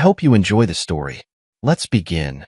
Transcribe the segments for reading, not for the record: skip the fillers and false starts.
hope you enjoy the story. Let's begin.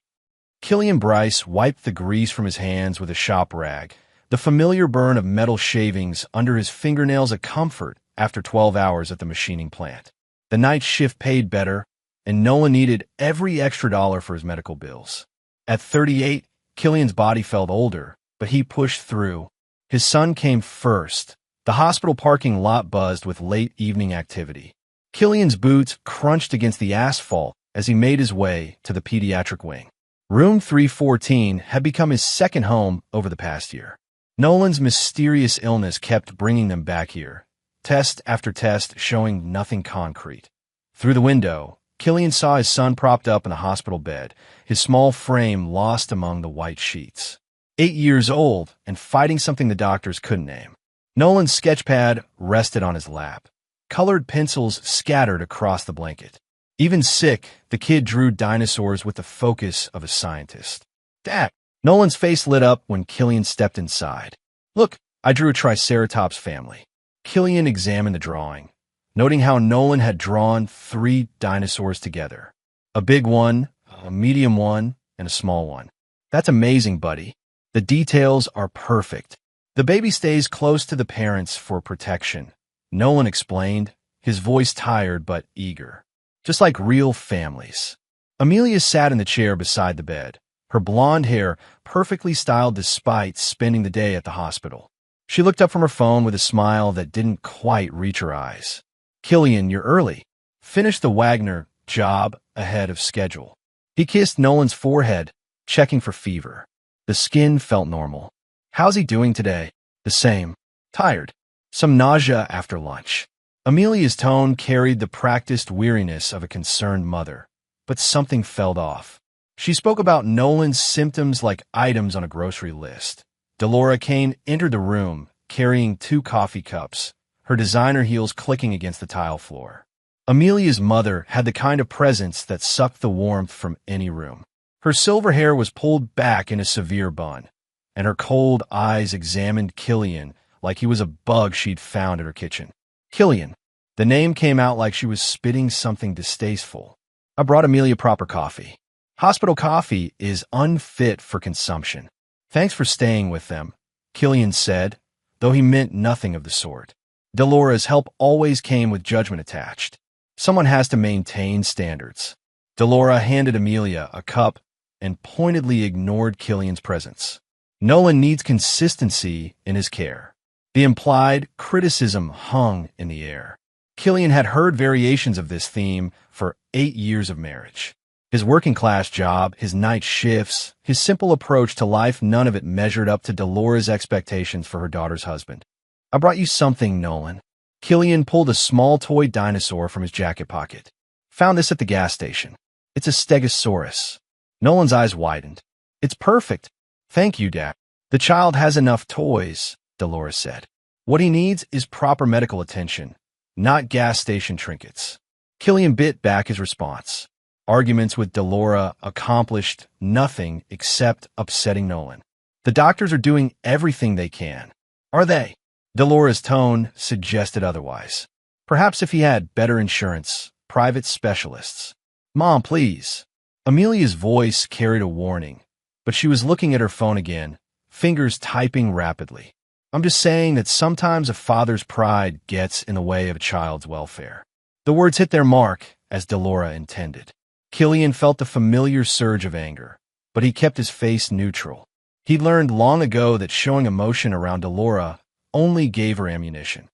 Killian Bryce wiped the grease from his hands with a shop rag, the familiar burn of metal shavings under his fingernails a comfort after 12 hours at the machining plant. The night shift paid better, and Nolan needed every extra dollar for his medical bills. At 38, Killian's body felt older, but he pushed through. His son came first. The hospital parking lot buzzed with late evening activity. Killian's boots crunched against the asphalt as he made his way to the pediatric wing. Room 314 had become his second home over the past year. Nolan's mysterious illness kept bringing them back here, test after test showing nothing concrete. Through the window, Killian saw his son propped up in a hospital bed, his small frame lost among the white sheets. 8 years old and fighting something the doctors couldn't name. Nolan's sketchpad rested on his lap. Colored pencils scattered across the blanket. Even sick, the kid drew dinosaurs with the focus of a scientist. Dad! Nolan's face lit up when Killian stepped inside. Look, I drew a Triceratops family. Killian examined the drawing, noting how Nolan had drawn 3 dinosaurs together. A big one, a medium one, and a small one. That's amazing, buddy. The details are perfect. The baby stays close to the parents for protection, Nolan explained, his voice tired but eager. Just like real families. Amelia sat in the chair beside the bed, her blonde hair perfectly styled despite spending the day at the hospital. She looked up from her phone with a smile that didn't quite reach her eyes. Killian, you're early. Finish the Wagner job ahead of schedule. He kissed Nolan's forehead, checking for fever. The skin felt normal. How's he doing today? The same. Tired. Some nausea after lunch. Amelia's tone carried the practiced weariness of a concerned mother, but something felt off. She spoke about Nolan's symptoms like items on a grocery list. Delora Kane entered the room, carrying 2 coffee cups, her designer heels clicking against the tile floor. Amelia's mother had the kind of presence that sucked the warmth from any room. Her silver hair was pulled back in a severe bun, and her cold eyes examined Killian like he was a bug she'd found at her kitchen. Killian. The name came out like she was spitting something distasteful. I brought Amelia proper coffee. Hospital coffee is unfit for consumption. Thanks for staying with them, Killian said, though he meant nothing of the sort. Delora's help always came with judgment attached. Someone has to maintain standards. Delora handed Amelia a cup and pointedly ignored Killian's presence. Nolan needs consistency in his care. The implied criticism hung in the air. Killian had heard variations of this theme for 8 years of marriage. His working-class job, his night shifts, his simple approach to life, none of it measured up to Delora's expectations for her daughter's husband. I brought you something, Nolan. Killian pulled a small toy dinosaur from his jacket pocket. Found this at the gas station. It's a stegosaurus. Nolan's eyes widened. It's perfect. Thank you, Dad. The child has enough toys, Delora said. What he needs is proper medical attention, not gas station trinkets. Killian bit back his response. Arguments with Delora accomplished nothing except upsetting Nolan. The doctors are doing everything they can. Are they? Delora's tone suggested otherwise. Perhaps if he had better insurance, private specialists. Mom, please. Amelia's voice carried a warning, but she was looking at her phone again, fingers typing rapidly. I'm just saying that sometimes a father's pride gets in the way of a child's welfare. The words hit their mark, as Delora intended. Killian felt the familiar surge of anger, but he kept his face neutral. He learned long ago that showing emotion around Delora only gave her ammunition.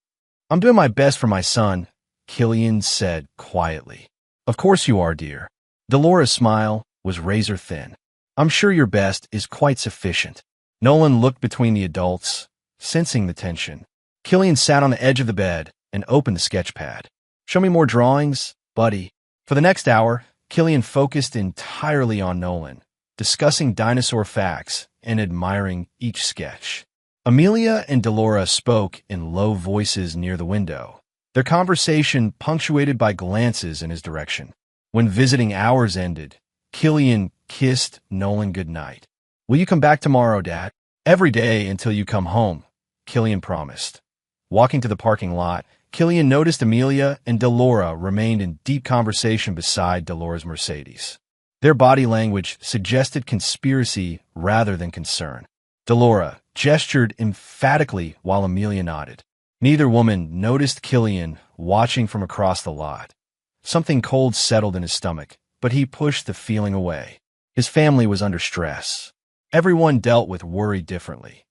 I'm doing my best for my son, Killian said quietly. Of course you are, dear. Delora's smile was razor thin. I'm sure your best is quite sufficient. Nolan looked between the adults, sensing the tension. Killian sat on the edge of the bed and opened the sketchpad. Show me more drawings, buddy. For the next hour, Killian focused entirely on Nolan, discussing dinosaur facts and admiring each sketch. Amelia and Delora spoke in low voices near the window, their conversation punctuated by glances in his direction. When visiting hours ended, Killian kissed Nolan goodnight. Will you come back tomorrow, Dad? Every day until you come home, Killian promised. Walking to the parking lot, Killian noticed Amelia and Delora remained in deep conversation beside Delora's Mercedes. Their body language suggested conspiracy rather than concern. Delora gestured emphatically while Amelia nodded. Neither woman noticed Killian watching from across the lot. Something cold settled in his stomach, but he pushed the feeling away. His family was under stress. Everyone dealt with worry differently.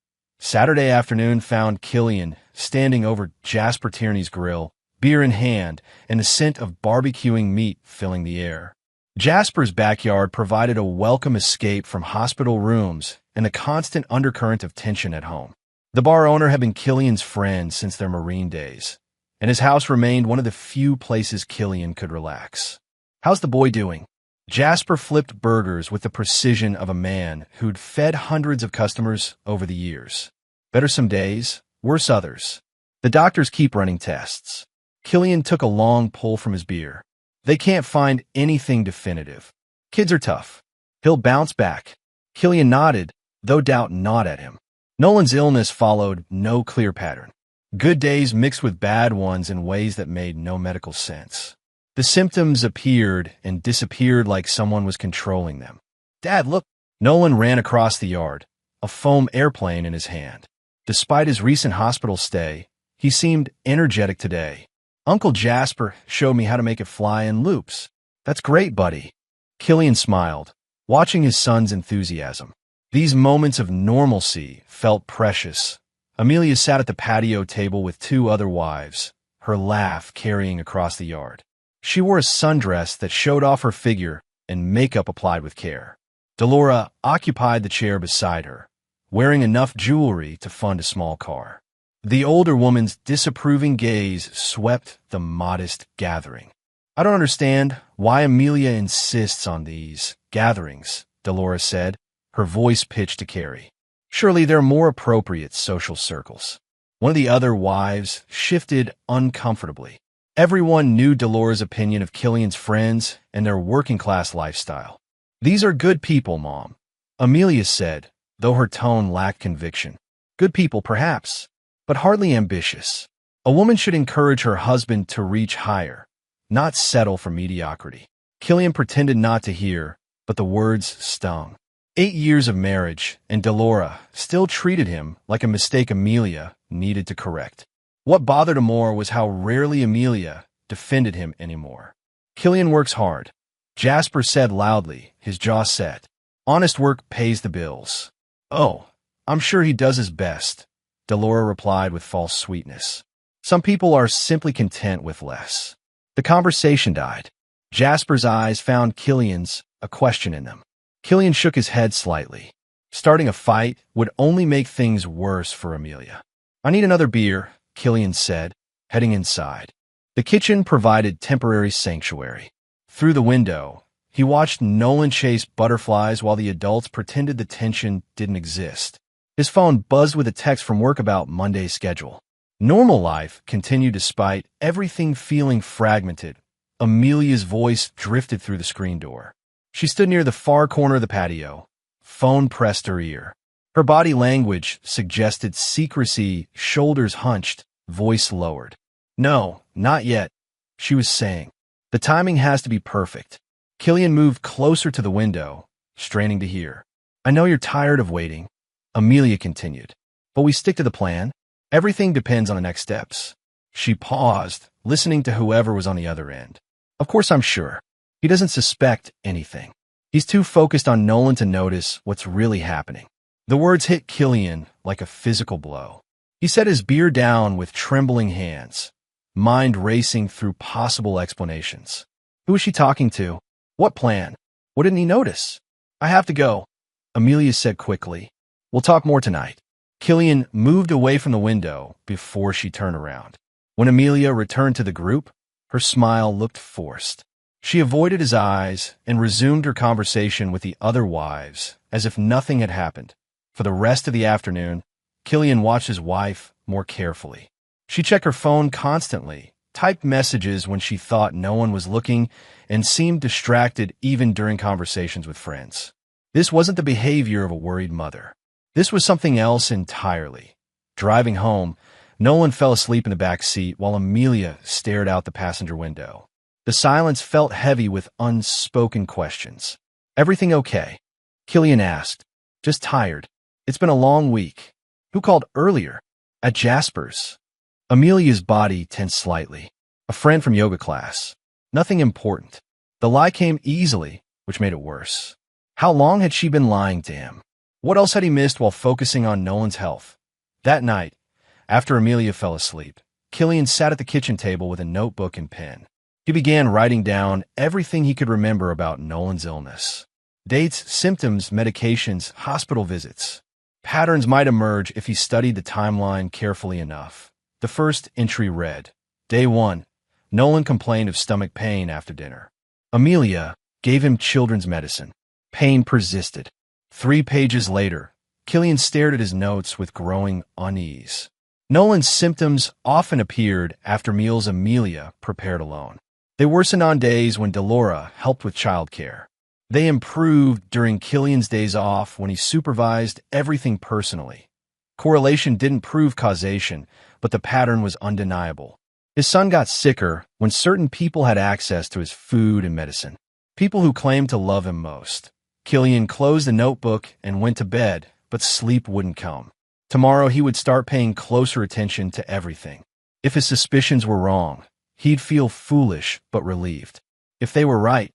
Saturday afternoon found Killian standing over Jasper Tierney's grill, beer in hand, and the scent of barbecuing meat filling the air. Jasper's backyard provided a welcome escape from hospital rooms and the constant undercurrent of tension at home. The bar owner had been Killian's friend since their Marine days, and his house remained one of the few places Killian could relax. "How's the boy doing?" Jasper flipped burgers with the precision of a man who'd fed hundreds of customers over the years. "Better some days, worse others. The doctors keep running tests." Killian took a long pull from his beer. "They can't find anything definitive. Kids are tough. He'll bounce back." Killian nodded, though doubt gnawed at him. Nolan's illness followed no clear pattern. Good days mixed with bad ones in ways that made no medical sense. The symptoms appeared and disappeared like someone was controlling them. "Dad, look!" Nolan ran across the yard, a foam airplane in his hand. Despite his recent hospital stay, he seemed energetic today. "Uncle Jasper showed me how to make it fly in loops." "That's great, buddy." Killian smiled, watching his son's enthusiasm. These moments of normalcy felt precious. Amelia sat at the patio table with two other wives, her laugh carrying across the yard. She wore a sundress that showed off her figure and makeup applied with care. Delora occupied the chair beside her, wearing enough jewelry to fund a small car. The older woman's disapproving gaze swept the modest gathering. "I don't understand why Amelia insists on these gatherings," Delora said, her voice pitched to Carrie. "Surely there are more appropriate social circles." One of the other wives shifted uncomfortably. Everyone knew Delora's opinion of Killian's friends and their working-class lifestyle. "These are good people, Mom," Amelia said, though her tone lacked conviction. "Good people, perhaps, but hardly ambitious. A woman should encourage her husband to reach higher, not settle for mediocrity." Killian pretended not to hear, but the words stung. 8 years of marriage, and Delora still treated him like a mistake Amelia needed to correct. What bothered him more was how rarely Amelia defended him anymore. "Killian works hard," Jasper said loudly, his jaw set. "Honest work pays the bills." "Oh, I'm sure he does his best," Delora replied with false sweetness. "Some people are simply content with less." The conversation died. Jasper's eyes found Killian's, a question in them. Killian shook his head slightly. Starting a fight would only make things worse for Amelia. "I need another beer," Killian said, heading inside. The kitchen provided temporary sanctuary. Through the window, he watched Nolan chase butterflies while the adults pretended the tension didn't exist. His phone buzzed with a text from work about Monday's schedule. Normal life continued despite everything feeling fragmented. Amelia's voice drifted through the screen door. She stood near the far corner of the patio. Phone pressed her ear. Her body language suggested secrecy, shoulders hunched, voice lowered. "No, not yet," she was saying. "The timing has to be perfect." Killian moved closer to the window, straining to hear. "I know you're tired of waiting," Amelia continued, "but we stick to the plan. Everything depends on the next steps." She paused, listening to whoever was on the other end. "Of course I'm sure. He doesn't suspect anything. He's too focused on Nolan to notice what's really happening." The words hit Killian like a physical blow. He set his beer down with trembling hands, mind racing through possible explanations. Who was she talking to? What plan? What didn't he notice? "I have to go," Amelia said quickly. "We'll talk more tonight." Killian moved away from the window before she turned around. When Amelia returned to the group, her smile looked forced. She avoided his eyes and resumed her conversation with the other wives as if nothing had happened. For the rest of the afternoon, Killian watched his wife more carefully. She checked her phone constantly, typed messages when she thought no one was looking, and seemed distracted even during conversations with friends. This wasn't the behavior of a worried mother. This was something else entirely. Driving home, Nolan fell asleep in the back seat while Amelia stared out the passenger window. The silence felt heavy with unspoken questions. "Everything okay?" Killian asked. "Just tired. It's been a long week." "Who called earlier?" "At Jasper's." Amelia's body tensed slightly. "A friend from yoga class. Nothing important." The lie came easily, which made it worse. How long had she been lying to him? What else had he missed while focusing on Nolan's health? That night, after Amelia fell asleep, Killian sat at the kitchen table with a notebook and pen. He began writing down everything he could remember about Nolan's illness. Dates, symptoms, medications, hospital visits. Patterns might emerge if he studied the timeline carefully enough. The first entry read, Day 1. Nolan complained of stomach pain after dinner. Amelia gave him children's medicine. Pain persisted. 3 pages later, Killian stared at his notes with growing unease. Nolan's symptoms often appeared after meals Amelia prepared alone. They worsened on days when Delora helped with childcare. They improved during Killian's days off when he supervised everything personally. Correlation didn't prove causation, but the pattern was undeniable. His son got sicker when certain people had access to his food and medicine. People who claimed to love him most. Killian closed the notebook and went to bed, but sleep wouldn't come. Tomorrow he would start paying closer attention to everything. If his suspicions were wrong, he'd feel foolish but relieved. If they were right,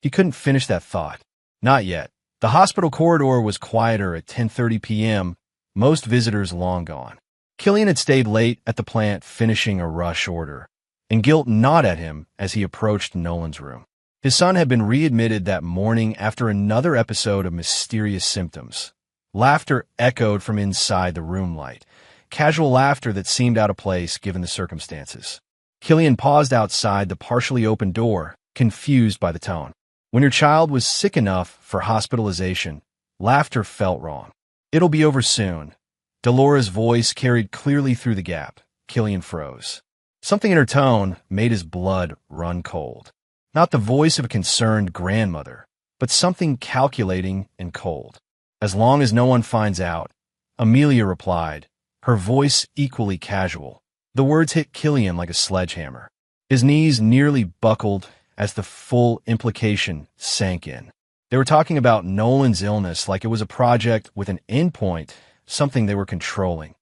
he couldn't finish that thought. Not yet. The hospital corridor was quieter at 10:30 p.m., most visitors long gone. Killian had stayed late at the plant finishing a rush order, and guilt gnawed at him as he approached Nolan's room. His son had been readmitted that morning after another episode of mysterious symptoms. Laughter echoed from inside the room light, casual laughter that seemed out of place given the circumstances. Killian paused outside the partially open door, confused by the tone. When your child was sick enough for hospitalization, laughter felt wrong. "It'll be over soon." Delora's voice carried clearly through the gap. Killian froze. Something in her tone made his blood run cold. Not the voice of a concerned grandmother, but something calculating and cold. "As long as no one finds out," Amelia replied, her voice equally casual. The words hit Killian like a sledgehammer. His knees nearly buckled as the full implication sank in. They were talking about Nolan's illness like it was a project with an endpoint, something they were controlling.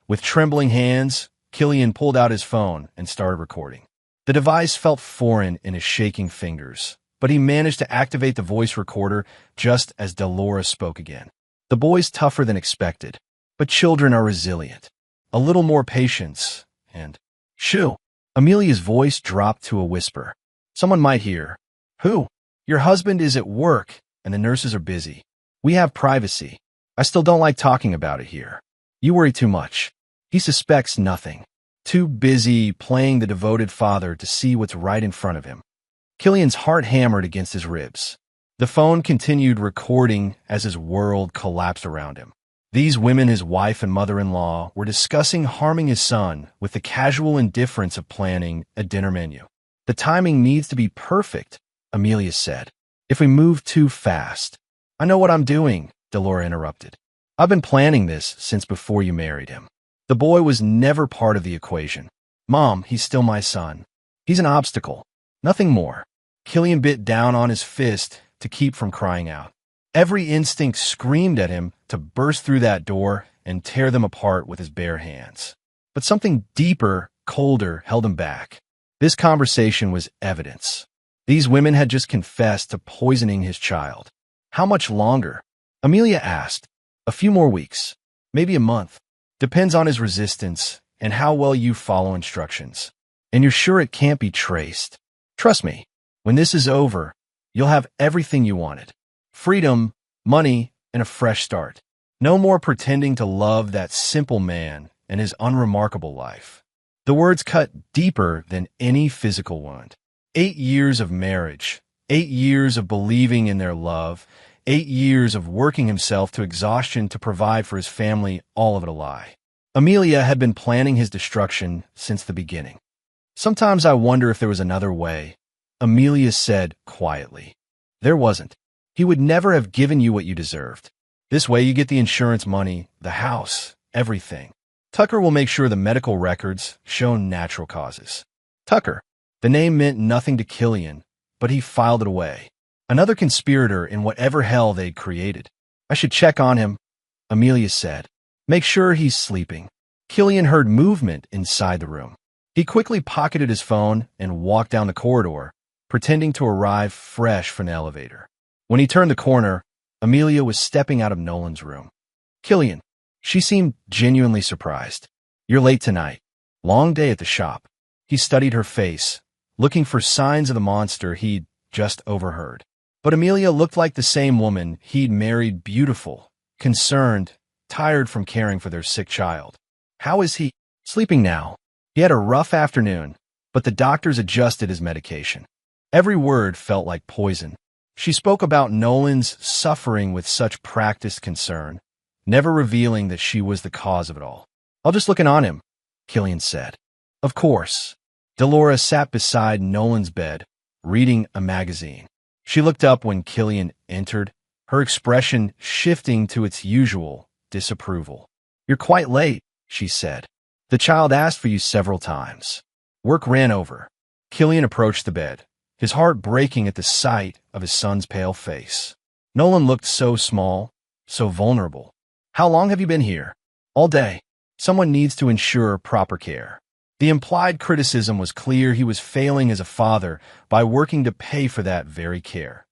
With trembling hands, Killian pulled out his phone and started recording. The device felt foreign in his shaking fingers, but he managed to activate the voice recorder just as Delora spoke again. "The boy's tougher than expected, but children are resilient. A little more patience, and—" "Shoo!" Amelia's voice dropped to a whisper. "Someone might hear." "Who?" "Your husband is at work, and the nurses are busy. We have privacy. I still don't like talking about it here. You worry too much. He suspects nothing. Too busy playing the devoted father to see what's right in front of him." Killian's heart hammered against his ribs. The phone continued recording as his world collapsed around him. These women, his wife and mother-in-law, were discussing harming his son with the casual indifference of planning a dinner menu. "The timing needs to be perfect," Amelia said. "If we move too fast—" "I know what I'm doing," Delora interrupted. "I've been planning this since before you married him. The boy was never part of the equation. Mom, he's still my son. He's an obstacle. Nothing more." Killian bit down on his fist to keep from crying out. Every instinct screamed at him to burst through that door and tear them apart with his bare hands. But something deeper, colder, held him back. This conversation was evidence. These women had just confessed to poisoning his child. How much longer? Amelia asked. "A few more weeks. Maybe a month. Depends on his resistance and how well you follow instructions. And you're sure it can't be traced? Trust me, when this is over, you'll have everything you wanted. Freedom, money, and a fresh start. No more pretending to love that simple man and his unremarkable life." The words cut deeper than any physical wound. 8 years of marriage, 8 years of believing in their love, 8 years of working himself to exhaustion to provide for his family, all of it a lie. Amelia had been planning his destruction since the beginning. "Sometimes I wonder if there was another way," Amelia said quietly. "There wasn't. He would never have given you what you deserved. This way you get the insurance money, the house, everything. Tucker will make sure the medical records show natural causes. Tucker. The name meant nothing to Killian, but he filed it away. Another conspirator in whatever hell they'd created. I should check on him, Amelia said. Make sure he's sleeping. Killian heard movement inside the room. He quickly pocketed his phone and walked down the corridor, pretending to arrive fresh from the elevator. When he turned the corner, Amelia was stepping out of Nolan's room. Killian. She seemed genuinely surprised. You're late tonight. Long day at the shop. He studied her face, looking for signs of the monster he'd just overheard. But Amelia looked like the same woman he'd married, beautiful, concerned, tired from caring for their sick child. How is he? Sleeping now. He had a rough afternoon, but the doctors adjusted his medication. Every word felt like poison. She spoke about Nolan's suffering with such practiced concern, never revealing that she was the cause of it all. I'll just look in on him, Killian said. Of course. Delora sat beside Nolan's bed, reading a magazine. She looked up when Killian entered, her expression shifting to its usual disapproval. You're quite late, she said. The child asked for you several times. Work ran over. Killian approached the bed, his heart breaking at the sight of his son's pale face. Nolan looked so small, so vulnerable. How long have you been here? All day. Someone needs to ensure proper care. The implied criticism was clear. He was failing as a father by working to pay for that very care.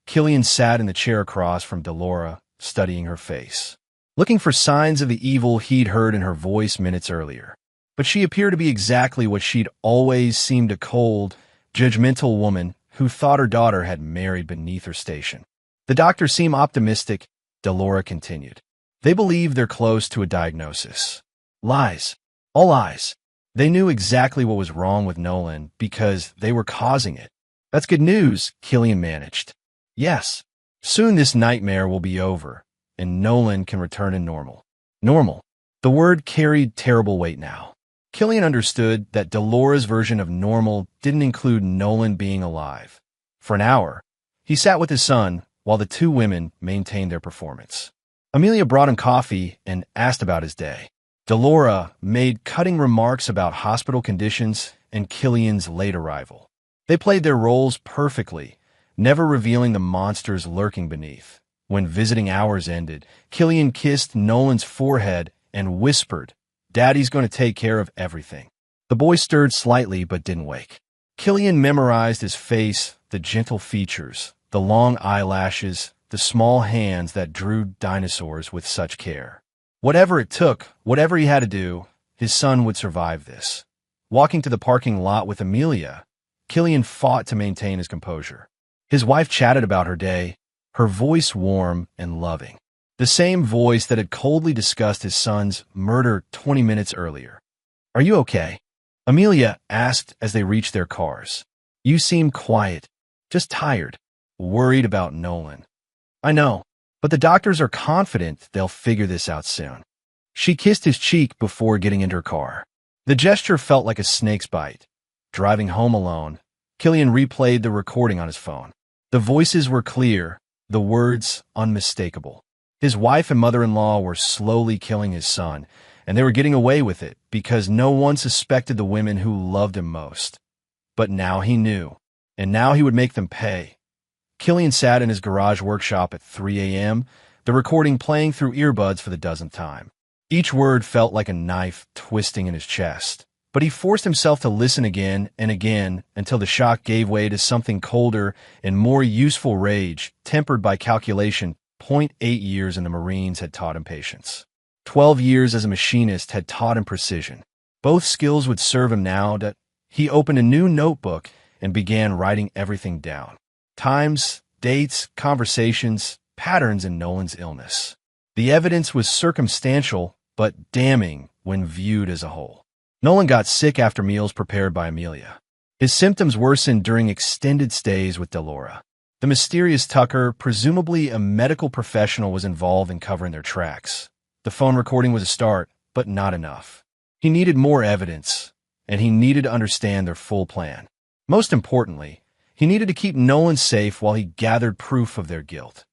Killian sat in the chair across from Delora, studying her face, looking for signs of the evil he'd heard in her voice minutes earlier. But she appeared to be exactly what she'd always seemed, a cold, judgmental woman who thought her daughter had married beneath her station. The doctors seem optimistic, Delora continued. They believe they're close to a diagnosis. Lies. All lies. They knew exactly what was wrong with Nolan because they were causing it. That's good news, Killian managed. Yes. Soon this nightmare will be over, and Nolan can return to normal. Normal. The word carried terrible weight now. Killian understood that Delora's version of normal didn't include Nolan being alive. For an hour, he sat with his son while the two women maintained their performance. Amelia brought him coffee and asked about his day. Delora made cutting remarks about hospital conditions and Killian's late arrival. They played their roles perfectly, never revealing the monsters lurking beneath. When visiting hours ended, Killian kissed Nolan's forehead and whispered, Daddy's going to take care of everything. The boy stirred slightly but didn't wake. Killian memorized his face, the gentle features, the long eyelashes, the small hands that drew dinosaurs with such care. Whatever it took, whatever he had to do, his son would survive this. Walking to the parking lot with Amelia, Killian fought to maintain his composure. His wife chatted about her day, her voice warm and loving. The same voice that had coldly discussed his son's murder 20 minutes earlier. Are you okay? Amelia asked as they reached their cars. You seem quiet, just tired, worried about Nolan. I know, but the doctors are confident they'll figure this out soon. She kissed his cheek before getting into her car. The gesture felt like a snake's bite. Driving home alone, Killian replayed the recording on his phone. The voices were clear, the words unmistakable. His wife and mother-in-law were slowly killing his son, and they were getting away with it because no one suspected the women who loved him most. But now he knew, and now he would make them pay. Killian sat in his garage workshop at 3 a.m., the recording playing through earbuds for the dozenth time. Each word felt like a knife twisting in his chest, but he forced himself to listen again and again until the shock gave way to something colder and more useful rage, tempered by calculation. 0.8 years in the Marines had taught him patience. 12 years as a machinist had taught him precision. Both skills would serve him now. That he opened a new notebook and began writing everything down. Times, dates, conversations, patterns in Nolan's illness. The evidence was circumstantial, but damning when viewed as a whole. Nolan got sick after meals prepared by Amelia. His symptoms worsened during extended stays with Delora. The mysterious Tucker, presumably a medical professional, was involved in covering their tracks. The phone recording was a start, but not enough. He needed more evidence, and he needed to understand their full plan. Most importantly, he needed to keep Nolan safe while he gathered proof of their guilt.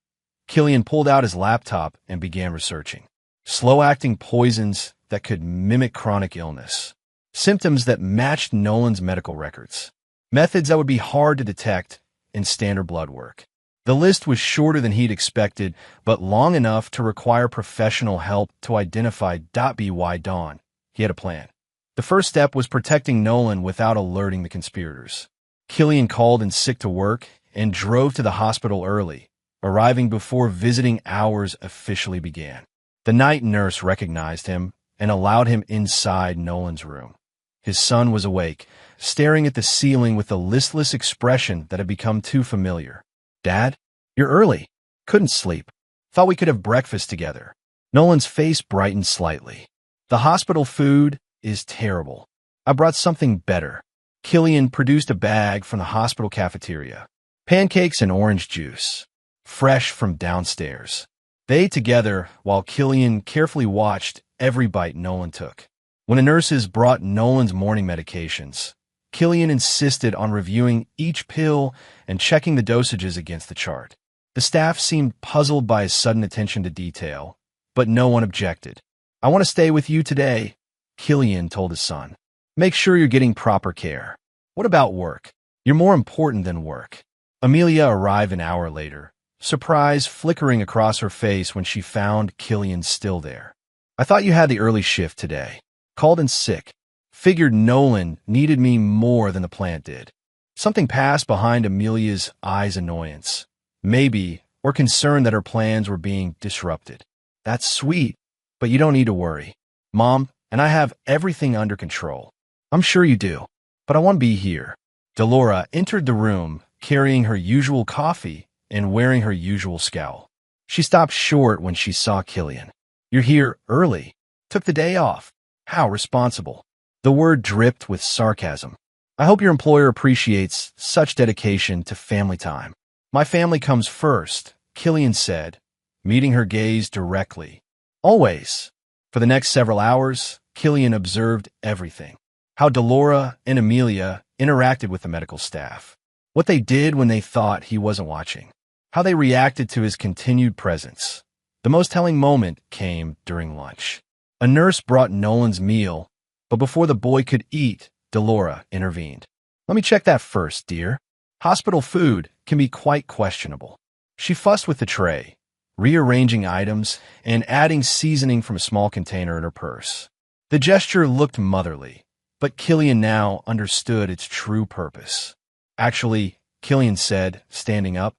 Killian pulled out his laptop and began researching. slow-acting poisons that could mimic chronic illness, symptoms that matched Nolan's medical records, methods that would be hard to detect in standard blood work. The list was shorter than he'd expected, but long enough to require professional help to identify .by dawn. He had a plan. The first step was protecting Nolan without alerting the conspirators. Killian called in sick to work and drove to the hospital early, arriving before visiting hours officially began. The night nurse recognized him and allowed him inside Nolan's room. His son was awake, staring at the ceiling with a listless expression that had become too familiar. "Dad, you're early. Couldn't sleep. Thought we could have breakfast together." Nolan's face brightened slightly. "The hospital food is terrible. I brought something better." Killian produced a bag from the hospital cafeteria. Pancakes and orange juice, fresh from downstairs. They ate together while Killian carefully watched every bite Nolan took. When the nurses brought Nolan's morning medications, Killian insisted on reviewing each pill and checking the dosages against the chart. The staff seemed puzzled by his sudden attention to detail, but no one objected. "I want to stay with you today," Killian told his son. "Make sure you're getting proper care." "What about work? You're more important than work." Amelia arrived an hour later, surprise flickering across her face when she found Killian still there. "I thought you had the early shift today. Called in sick. Figured Nolan needed me more than the plant did." Something passed behind Amelia's eyes, annoyance, maybe, or concern that her plans were being disrupted. "That's sweet, but you don't need to worry. Mom and I have everything under control." "I'm sure you do, but I want to be here." Delora entered the room, carrying her usual coffee and wearing her usual scowl. She stopped short when she saw Killian. "You're here early. Took the day off. How responsible." The word dripped with sarcasm. "I hope your employer appreciates such dedication to family time." "My family comes first," Killian said, meeting her gaze directly. "Always." For the next several hours, Killian observed everything. How Delora and Amelia interacted with the medical staff. What they did when they thought he wasn't watching. How they reacted to his continued presence. The most telling moment came during lunch. A nurse brought Nolan's meal, but before the boy could eat, Delora intervened. "Let me check that first, dear. Hospital food can be quite questionable." She fussed with the tray, rearranging items and adding seasoning from a small container in her purse. The gesture looked motherly, but Killian now understood its true purpose. "Actually," Killian said, standing up,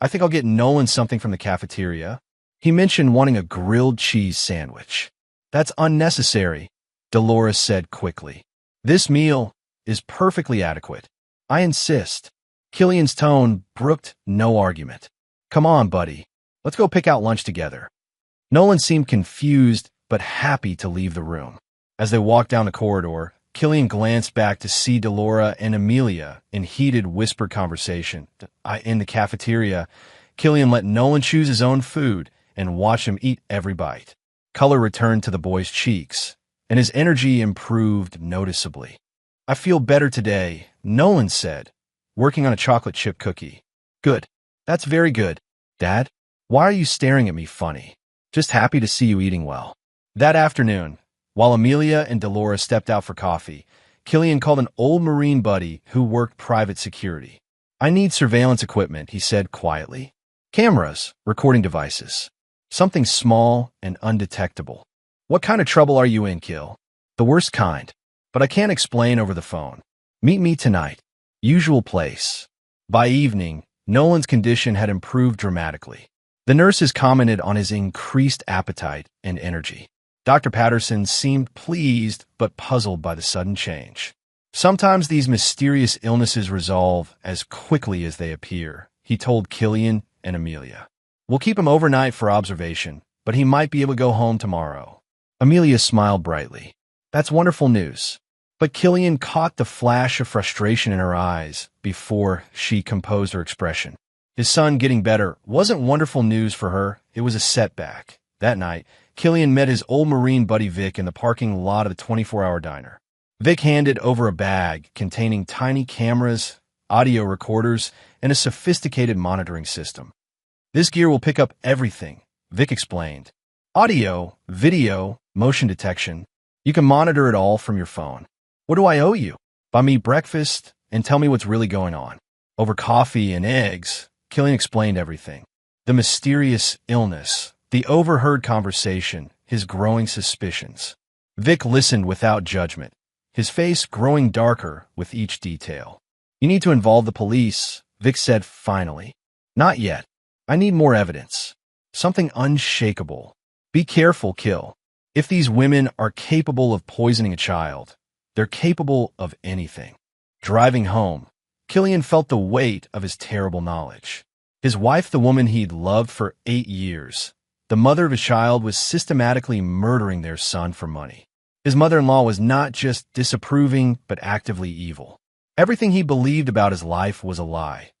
"I think I'll get Nolan something from the cafeteria." He mentioned wanting a grilled cheese sandwich. "That's unnecessary," Dolores said quickly. "This meal is perfectly adequate. I insist." Killian's tone brooked no argument. "Come on, buddy. Let's go pick out lunch together." Nolan seemed confused but happy to leave the room. As they walked down the corridor, Killian glanced back to see Delora and Amelia in heated whispered conversation. In the cafeteria, Killian let Nolan choose his own food and watch him eat every bite. Color returned to the boy's cheeks, and his energy improved noticeably. "I feel better today," Nolan said, working on a chocolate chip cookie. "Good. That's very good. Dad, why are you staring at me funny?" "Just happy to see you eating well." That afternoon, while Amelia and Delora stepped out for coffee, Killian called an old Marine buddy who worked private security. "I need surveillance equipment," he said quietly. "Cameras, recording devices. Something small and undetectable." "What kind of trouble are you in, Kill?" "The worst kind. But I can't explain over the phone. Meet me tonight. Usual place." By evening, Nolan's condition had improved dramatically. The nurses commented on his increased appetite and energy. Dr. Patterson seemed pleased but puzzled by the sudden change. "Sometimes these mysterious illnesses resolve as quickly as they appear," he told Killian and Amelia. "We'll keep him overnight for observation, but he might be able to go home tomorrow." Amelia smiled brightly. "That's wonderful news." But Killian caught the flash of frustration in her eyes before she composed her expression. His son getting better wasn't wonderful news for her, it was a setback. That night, Killian met his old Marine buddy Vic in the parking lot of the 24-hour diner. Vic handed over a bag containing tiny cameras, audio recorders, and a sophisticated monitoring system. "This gear will pick up everything," Vic explained. Audio, video, motion detection. You can monitor it all from your phone. What do I owe you? Buy me breakfast and tell me what's really going on. Over coffee and eggs, Killian explained everything. The mysterious illness, the overheard conversation, his growing suspicions. Vic listened without judgment, his face growing darker with each detail. You need to involve the police, Vic said finally. Not yet. I need more evidence. Something unshakable. Be careful, Kill. If these women are capable of poisoning a child, they're capable of anything. Driving home, Killian felt the weight of his terrible knowledge. His wife, the woman he'd loved for 8 years, the mother of his child, was systematically murdering their son for money. His mother-in-law was not just disapproving, but actively evil. Everything he believed about his life was a lie.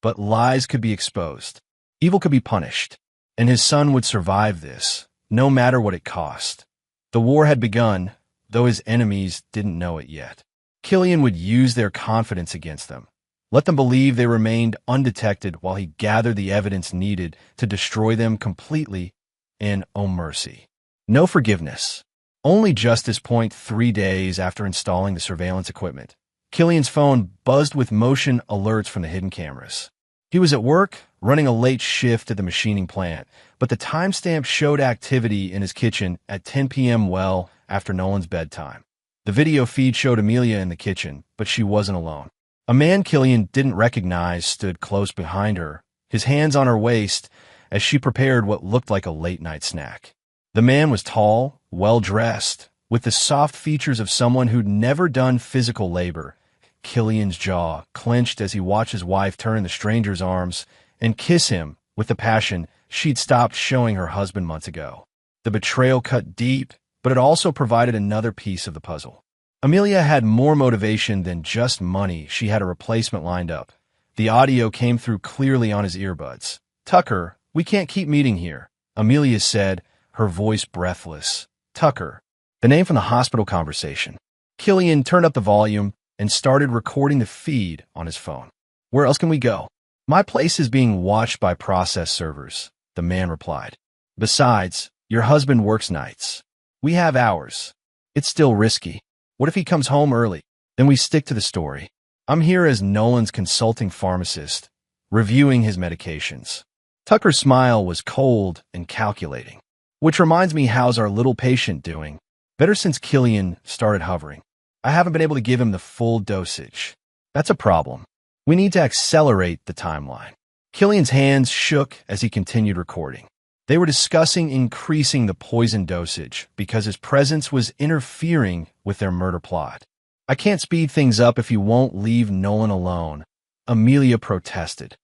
But lies could be exposed. Evil could be punished. And his son would survive this, no matter what it cost. The war had begun, though his enemies didn't know it yet. Killian would use their confidence against them. Let them believe they remained undetected while he gathered the evidence needed to destroy them completely, and oh mercy. No forgiveness. Only justice. 3 days after installing the surveillance equipment, Killian's phone buzzed with motion alerts from the hidden cameras. He was at work, running a late shift at the machining plant, but the timestamp showed activity in his kitchen at 10 p.m. well after Nolan's bedtime. The video feed showed Amelia in the kitchen, but she wasn't alone. A man Killian didn't recognize stood close behind her, his hands on her waist, as she prepared what looked like a late-night snack. The man was tall, well-dressed, with the soft features of someone who'd never done physical labor. Killian's jaw clenched as he watched his wife turn the stranger's arms and kiss him with the passion she'd stopped showing her husband months ago. The betrayal cut deep, but it also provided another piece of the puzzle. Amelia had more motivation than just money. She had a replacement lined up. The audio came through clearly on his earbuds. "Tucker, we can't keep meeting here," Amelia said, her voice breathless. Tucker, the name from the hospital conversation. Killian turned up the volume and started recording the feed on his phone. "Where else can we go?" "My place is being watched by process servers," the man replied. "Besides, your husband works nights. We have hours. It's still risky. What if he comes home early? Then we stick to the story. I'm here as Nolan's consulting pharmacist, reviewing his medications." Tucker's smile was cold and calculating. "Which reminds me, how's our little patient doing?" "Better since Killian started hovering. I haven't been able to give him the full dosage. That's a problem. We need to accelerate the timeline." Killian's hands shook as he continued recording. They were discussing increasing the poison dosage because his presence was interfering with their murder plot. "I can't speed things up if you won't leave Nolan alone," Amelia protested.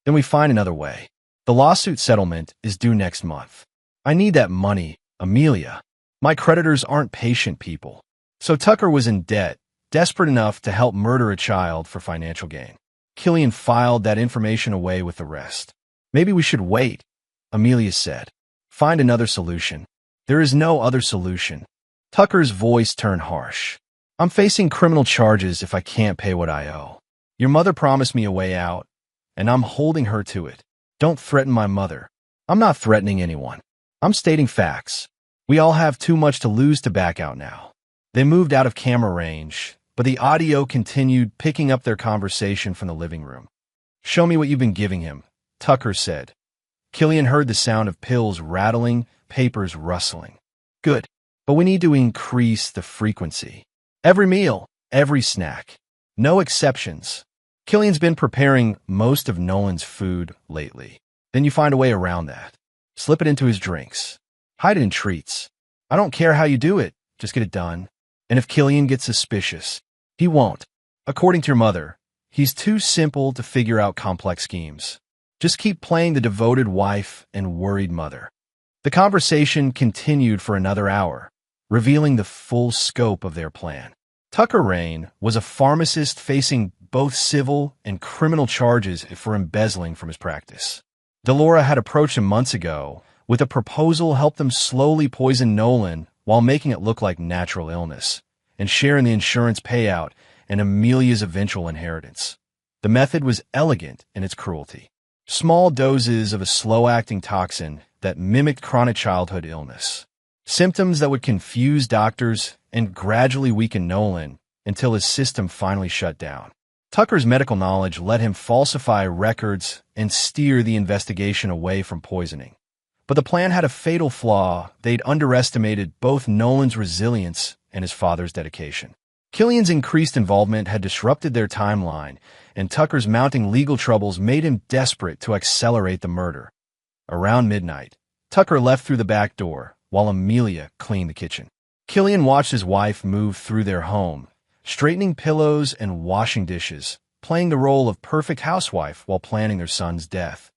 "Then we find another way. The lawsuit settlement is due next month. I need that money, Amelia. My creditors aren't patient people." So Tucker was in debt, desperate enough to help murder a child for financial gain. Killian filed that information away with the rest. "Maybe we should wait," Amelia said. "Find another solution." "There is no other solution." Tucker's voice turned harsh. "I'm facing criminal charges if I can't pay what I owe. Your mother promised me a way out, and I'm holding her to it. Don't threaten my mother." "I'm not threatening anyone. I'm stating facts. We all have too much to lose to back out now." They moved out of camera range, but the audio continued, picking up their conversation from the living room. "Show me what you've been giving him," Tucker said. Killian heard the sound of pills rattling, papers rustling. "Good, but we need to increase the frequency. Every meal, every snack. No exceptions." Killian's been preparing most of Nolan's food lately. Then you find a way around that. Slip it into his drinks. Hide it in treats. I don't care how you do it, just get it done. And if Killian gets suspicious, he won't. According to your mother, he's too simple to figure out complex schemes. Just keep playing the devoted wife and worried mother. The conversation continued for another hour, revealing the full scope of their plan. Tucker Rain was a pharmacist facing both civil and criminal charges for embezzling from his practice. Delora had approached him months ago with a proposal to help them slowly poison Nolan while making it look like natural illness, and sharing the insurance payout and Amelia's eventual inheritance. The method was elegant in its cruelty. Small doses of a slow-acting toxin that mimicked chronic childhood illness. Symptoms that would confuse doctors and gradually weaken Nolan until his system finally shut down. Tucker's medical knowledge let him falsify records and steer the investigation away from poisoning. But the plan had a fatal flaw. They'd underestimated both Nolan's resilience and his father's dedication. Killian's increased involvement had disrupted their timeline, and Tucker's mounting legal troubles made him desperate to accelerate the murder. Around midnight, Tucker left through the back door, while Amelia cleaned the kitchen. Killian watched his wife move through their home, straightening pillows and washing dishes, playing the role of perfect housewife while planning their son's death.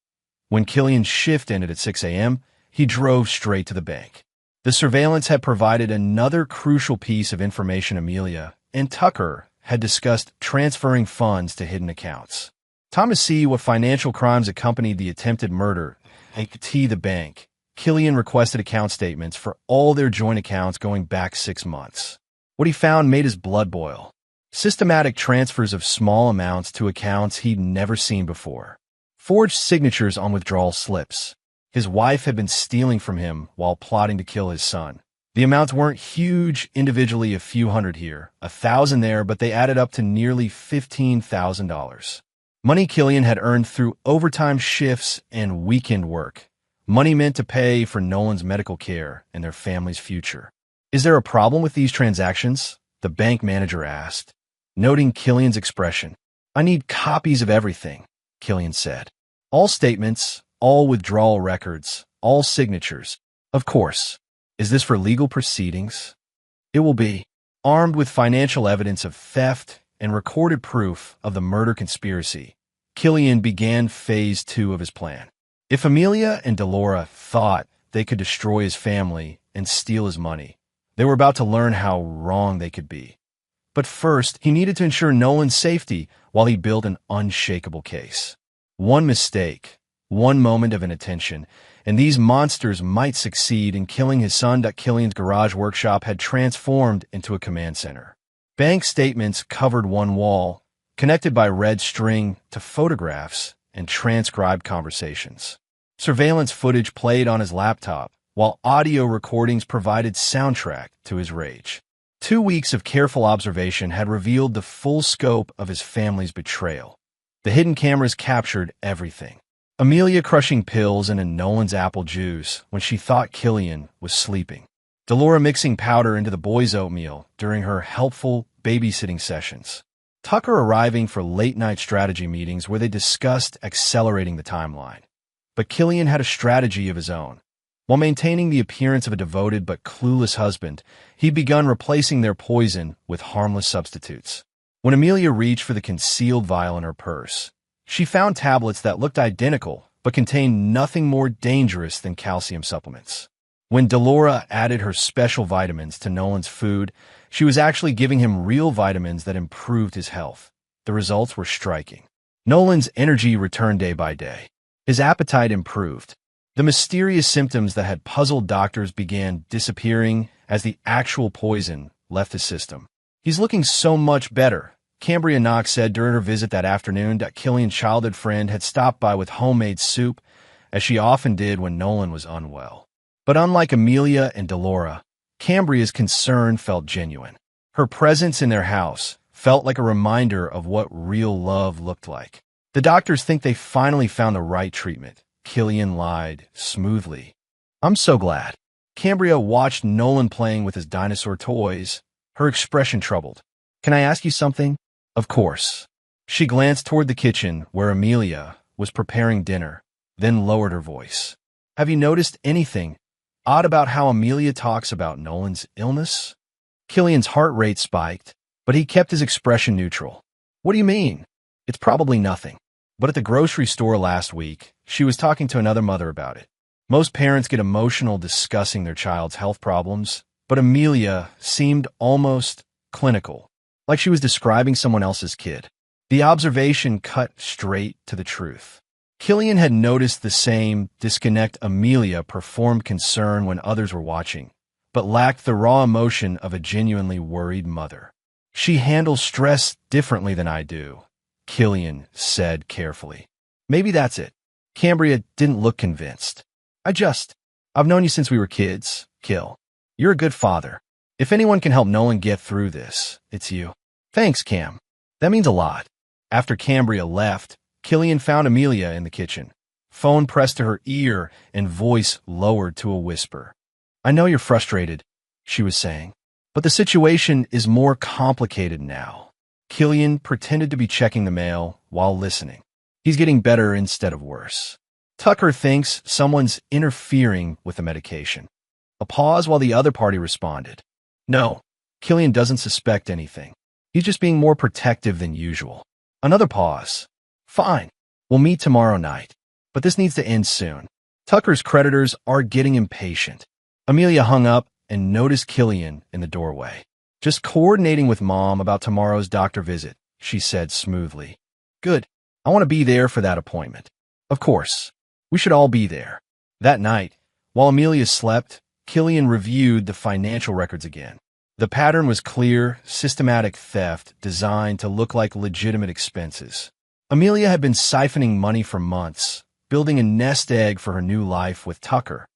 When Killian's shift ended at 6 a.m., he drove straight to the bank. The surveillance had provided another crucial piece of information. Amelia and Tucker had discussed transferring funds to hidden accounts. Thomas see what financial crimes accompanied the attempted murder. aita the bank. Killian requested account statements for all their joint accounts going back 6 months. What he found made his blood boil. Systematic transfers of small amounts to accounts he'd never seen before. Forged signatures on withdrawal slips. His wife had been stealing from him while plotting to kill his son. The amounts weren't huge individually, a few hundred here, 1,000 there, but they added up to nearly $15,000. Money Killian had earned through overtime shifts and weekend work. Money meant to pay for Nolan's medical care and their family's future. "Is there a problem with these transactions?" the bank manager asked, noting Killian's expression. "I need copies of everything," Killian said. "All statements, all withdrawal records, all signatures. Of course. Is this for legal proceedings?" "It will be." Armed with financial evidence of theft and recorded proof of the murder conspiracy, Killian began phase 2 of his plan. If Amelia and Delora thought they could destroy his family and steal his money, they were about to learn how wrong they could be. But first, he needed to ensure Nolan's safety while he built an unshakable case. One mistake, one moment of inattention, and these monsters might succeed in killing his son. Killian's garage workshop had transformed into a command center. Bank statements covered one wall, connected by red string to photographs and transcribed conversations. Surveillance footage played on his laptop, while audio recordings provided soundtrack to his rage. 2 weeks of careful observation had revealed the full scope of his family's betrayal. The hidden cameras captured everything. Amelia crushing pills into Nolan's apple juice when she thought Killian was sleeping. Delora mixing powder into the boys' oatmeal during her helpful babysitting sessions. Tucker arriving for late-night strategy meetings where they discussed accelerating the timeline. But Killian had a strategy of his own. While maintaining the appearance of a devoted but clueless husband, he'd begun replacing their poison with harmless substitutes. When Amelia reached for the concealed vial in her purse, she found tablets that looked identical but contained nothing more dangerous than calcium supplements. When Delora added her special vitamins to Nolan's food, she was actually giving him real vitamins that improved his health. The results were striking. Nolan's energy returned day by day. His appetite improved. The mysterious symptoms that had puzzled doctors began disappearing as the actual poison left his system. "He's looking so much better," Cambria Knox said during her visit that afternoon. Killian's childhood friend had stopped by with homemade soup, as she often did when Nolan was unwell. But unlike Amelia and Delora, Cambria's concern felt genuine. Her presence in their house felt like a reminder of what real love looked like. "The doctors think they finally found the right treatment," Killian lied smoothly. "I'm so glad." Cambria watched Nolan playing with his dinosaur toys, her expression troubled. "Can I ask you something?" "Of course." She glanced toward the kitchen where Amelia was preparing dinner, then lowered her voice. "Have you noticed anything odd about how Amelia talks about Nolan's illness?" Killian's heart rate spiked, but he kept his expression neutral. "What do you mean?" "It's probably nothing. But at the grocery store last week, she was talking to another mother about it. Most parents get emotional discussing their child's health problems, but Amelia seemed almost clinical, like she was describing someone else's kid. The observation cut straight to the truth. Killian had noticed the same disconnect. Amelia performed concern when others were watching, but lacked the raw emotion of a genuinely worried mother. "She handles stress differently than I do," Killian said carefully. "Maybe that's it." Cambria didn't look convinced. I've known you since we were kids, Kill. You're a good father. If anyone can help Nolan get through this, it's you. Thanks, Cam. That means a lot. After Cambria left, Killian found Amelia in the kitchen. Phone pressed to her ear and voice lowered to a whisper. I know you're frustrated, she was saying, but the situation is more complicated now. Killian pretended to be checking the mail while listening. He's getting better instead of worse. Tucker thinks someone's interfering with the medication. A pause while the other party responded. No, Killian doesn't suspect anything. He's just being more protective than usual. Another pause. Fine, we'll meet tomorrow night. But this needs to end soon. Tucker's creditors are getting impatient. Amelia hung up and noticed Killian in the doorway. Just coordinating with Mom about tomorrow's doctor visit, she said smoothly. Good. I want to be there for that appointment. Of course. We should all be there. That night, while Amelia slept, Killian reviewed the financial records again. The pattern was clear, systematic theft designed to look like legitimate expenses. Amelia had been siphoning money for months, building a nest egg for her new life with Tucker.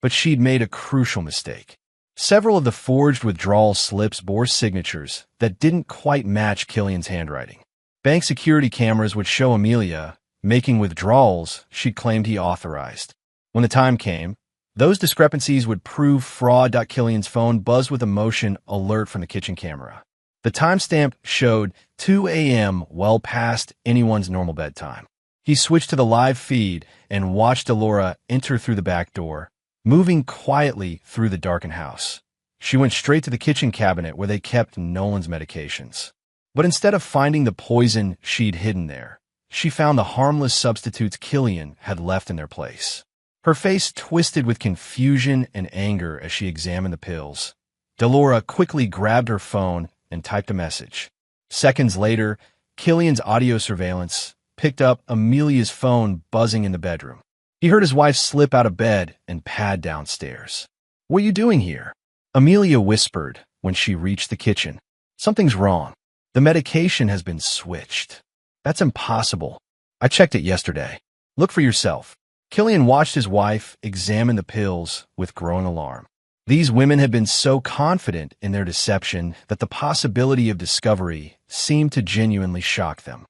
But she'd made a crucial mistake. Several of the forged withdrawal slips bore signatures that didn't quite match Killian's handwriting. Bank security cameras would show Amelia making withdrawals she claimed he authorized. When the time came, those discrepancies would prove fraud. Killian's phone buzzed with a motion alert from the kitchen camera. The timestamp showed 2 a.m. well past anyone's normal bedtime. He switched to the live feed and watched Delora enter through the back door, moving quietly through the darkened house. She went straight to the kitchen cabinet where they kept Nolan's medications. But instead of finding the poison she'd hidden there, she found the harmless substitutes Killian had left in their place. Her face twisted with confusion and anger as she examined the pills. Delora quickly grabbed her phone and typed a message. Seconds later, Killian's audio surveillance picked up Amelia's phone buzzing in the bedroom. He heard his wife slip out of bed and pad downstairs. What are you doing here? Amelia whispered when she reached the kitchen. Something's wrong. The medication has been switched. That's impossible. I checked it yesterday. Look for yourself. Killian watched his wife examine the pills with growing alarm. These women had been so confident in their deception that the possibility of discovery seemed to genuinely shock them.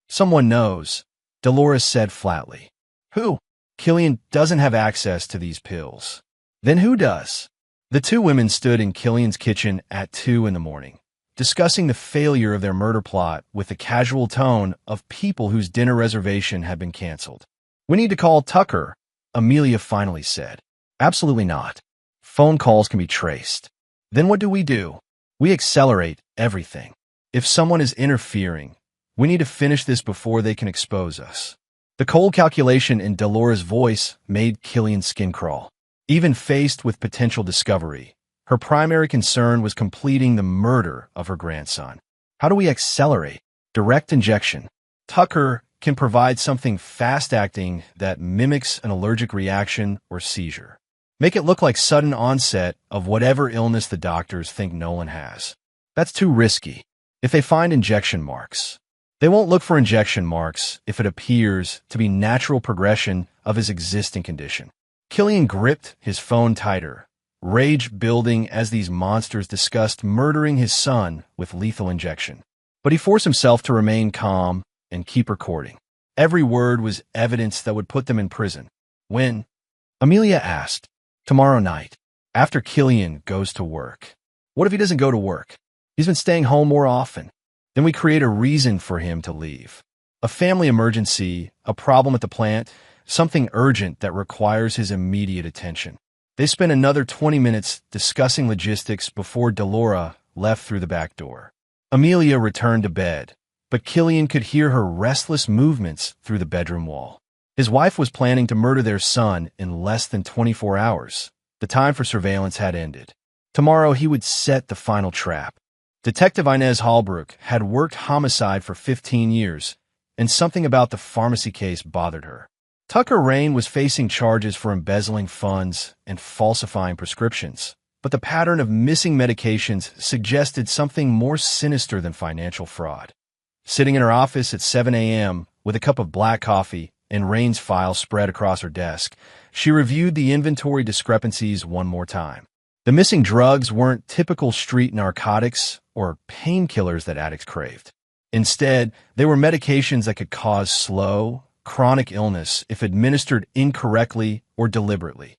Someone knows, Dolores said flatly. Who? Killian doesn't have access to these pills. Then who does? The two women stood in Killian's kitchen at 2 in the morning, discussing the failure of their murder plot with the casual tone of people whose dinner reservation had been canceled. We need to call Tucker, Amelia finally said. Absolutely not. Phone calls can be traced. Then what do? We accelerate everything. If someone is interfering, we need to finish this before they can expose us. The cold calculation in Dolores' voice made Killian's skin crawl. Even faced with potential discovery, her primary concern was completing the murder of her grandson. How do we accelerate? Direct injection. Tucker can provide something fast-acting that mimics an allergic reaction or seizure. Make it look like sudden onset of whatever illness the doctors think Nolan has. That's too risky. If they find injection marks, they won't look for injection marks if it appears to be natural progression of his existing condition. Killian gripped his phone tighter, rage building as these monsters discussed murdering his son with lethal injection. But he forced himself to remain calm and keep recording. Every word was evidence that would put them in prison. When? Amelia asked. Tomorrow night, after Killian goes to work. What if he doesn't go to work? He's been staying home more often. Then we create a reason for him to leave. A family emergency, a problem at the plant, something urgent that requires his immediate attention. They spent another 20 minutes discussing logistics before Delora left through the back door. Amelia returned to bed, but Killian could hear her restless movements through the bedroom wall. His wife was planning to murder their son in less than 24 hours. The time for surveillance had ended. Tomorrow he would set the final trap. Detective Inez Hallbrook had worked homicide for 15 years, and something about the pharmacy case bothered her. Tucker Rain was facing charges for embezzling funds and falsifying prescriptions, but the pattern of missing medications suggested something more sinister than financial fraud. Sitting in her office at 7 a.m. with a cup of black coffee, and Rain's file spread across her desk, she reviewed the inventory discrepancies one more time. The missing drugs weren't typical street narcotics or painkillers that addicts craved. Instead, they were medications that could cause slow, chronic illness if administered incorrectly or deliberately.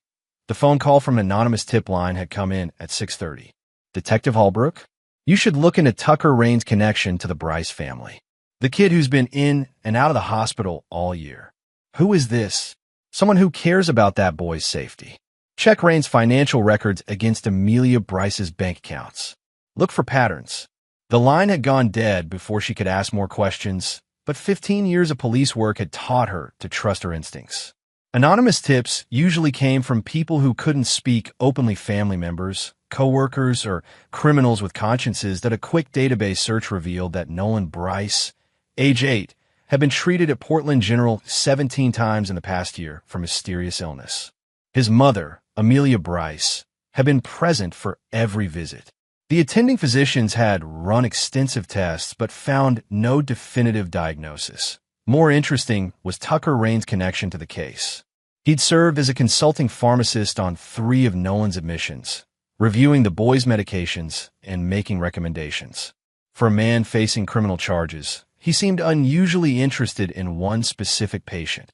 The phone call from an anonymous tip line had come in at 6:30. Detective Holbrook, you should look into Tucker Rain's connection to the Bryce family. The kid who's been in and out of the hospital all year. Who is this? Someone who cares about that boy's safety. Check Rain's financial records against Amelia Bryce's bank accounts. Look for patterns. The line had gone dead before she could ask more questions, but 15 years of police work had taught her to trust her instincts. Anonymous tips usually came from people who couldn't speak openly, family members, co-workers, or criminals with consciences that a quick database search revealed that Nolan Bryce, age 8, had been treated at Portland General 17 times in the past year for mysterious illness. His mother, Amelia Bryce, had been present for every visit. The attending physicians had run extensive tests but found no definitive diagnosis. More interesting was Tucker Rain's connection to the case. He'd served as a consulting pharmacist on 3 of Nolan's admissions, reviewing the boy's medications and making recommendations. For a man facing criminal charges, he seemed unusually interested in one specific patient.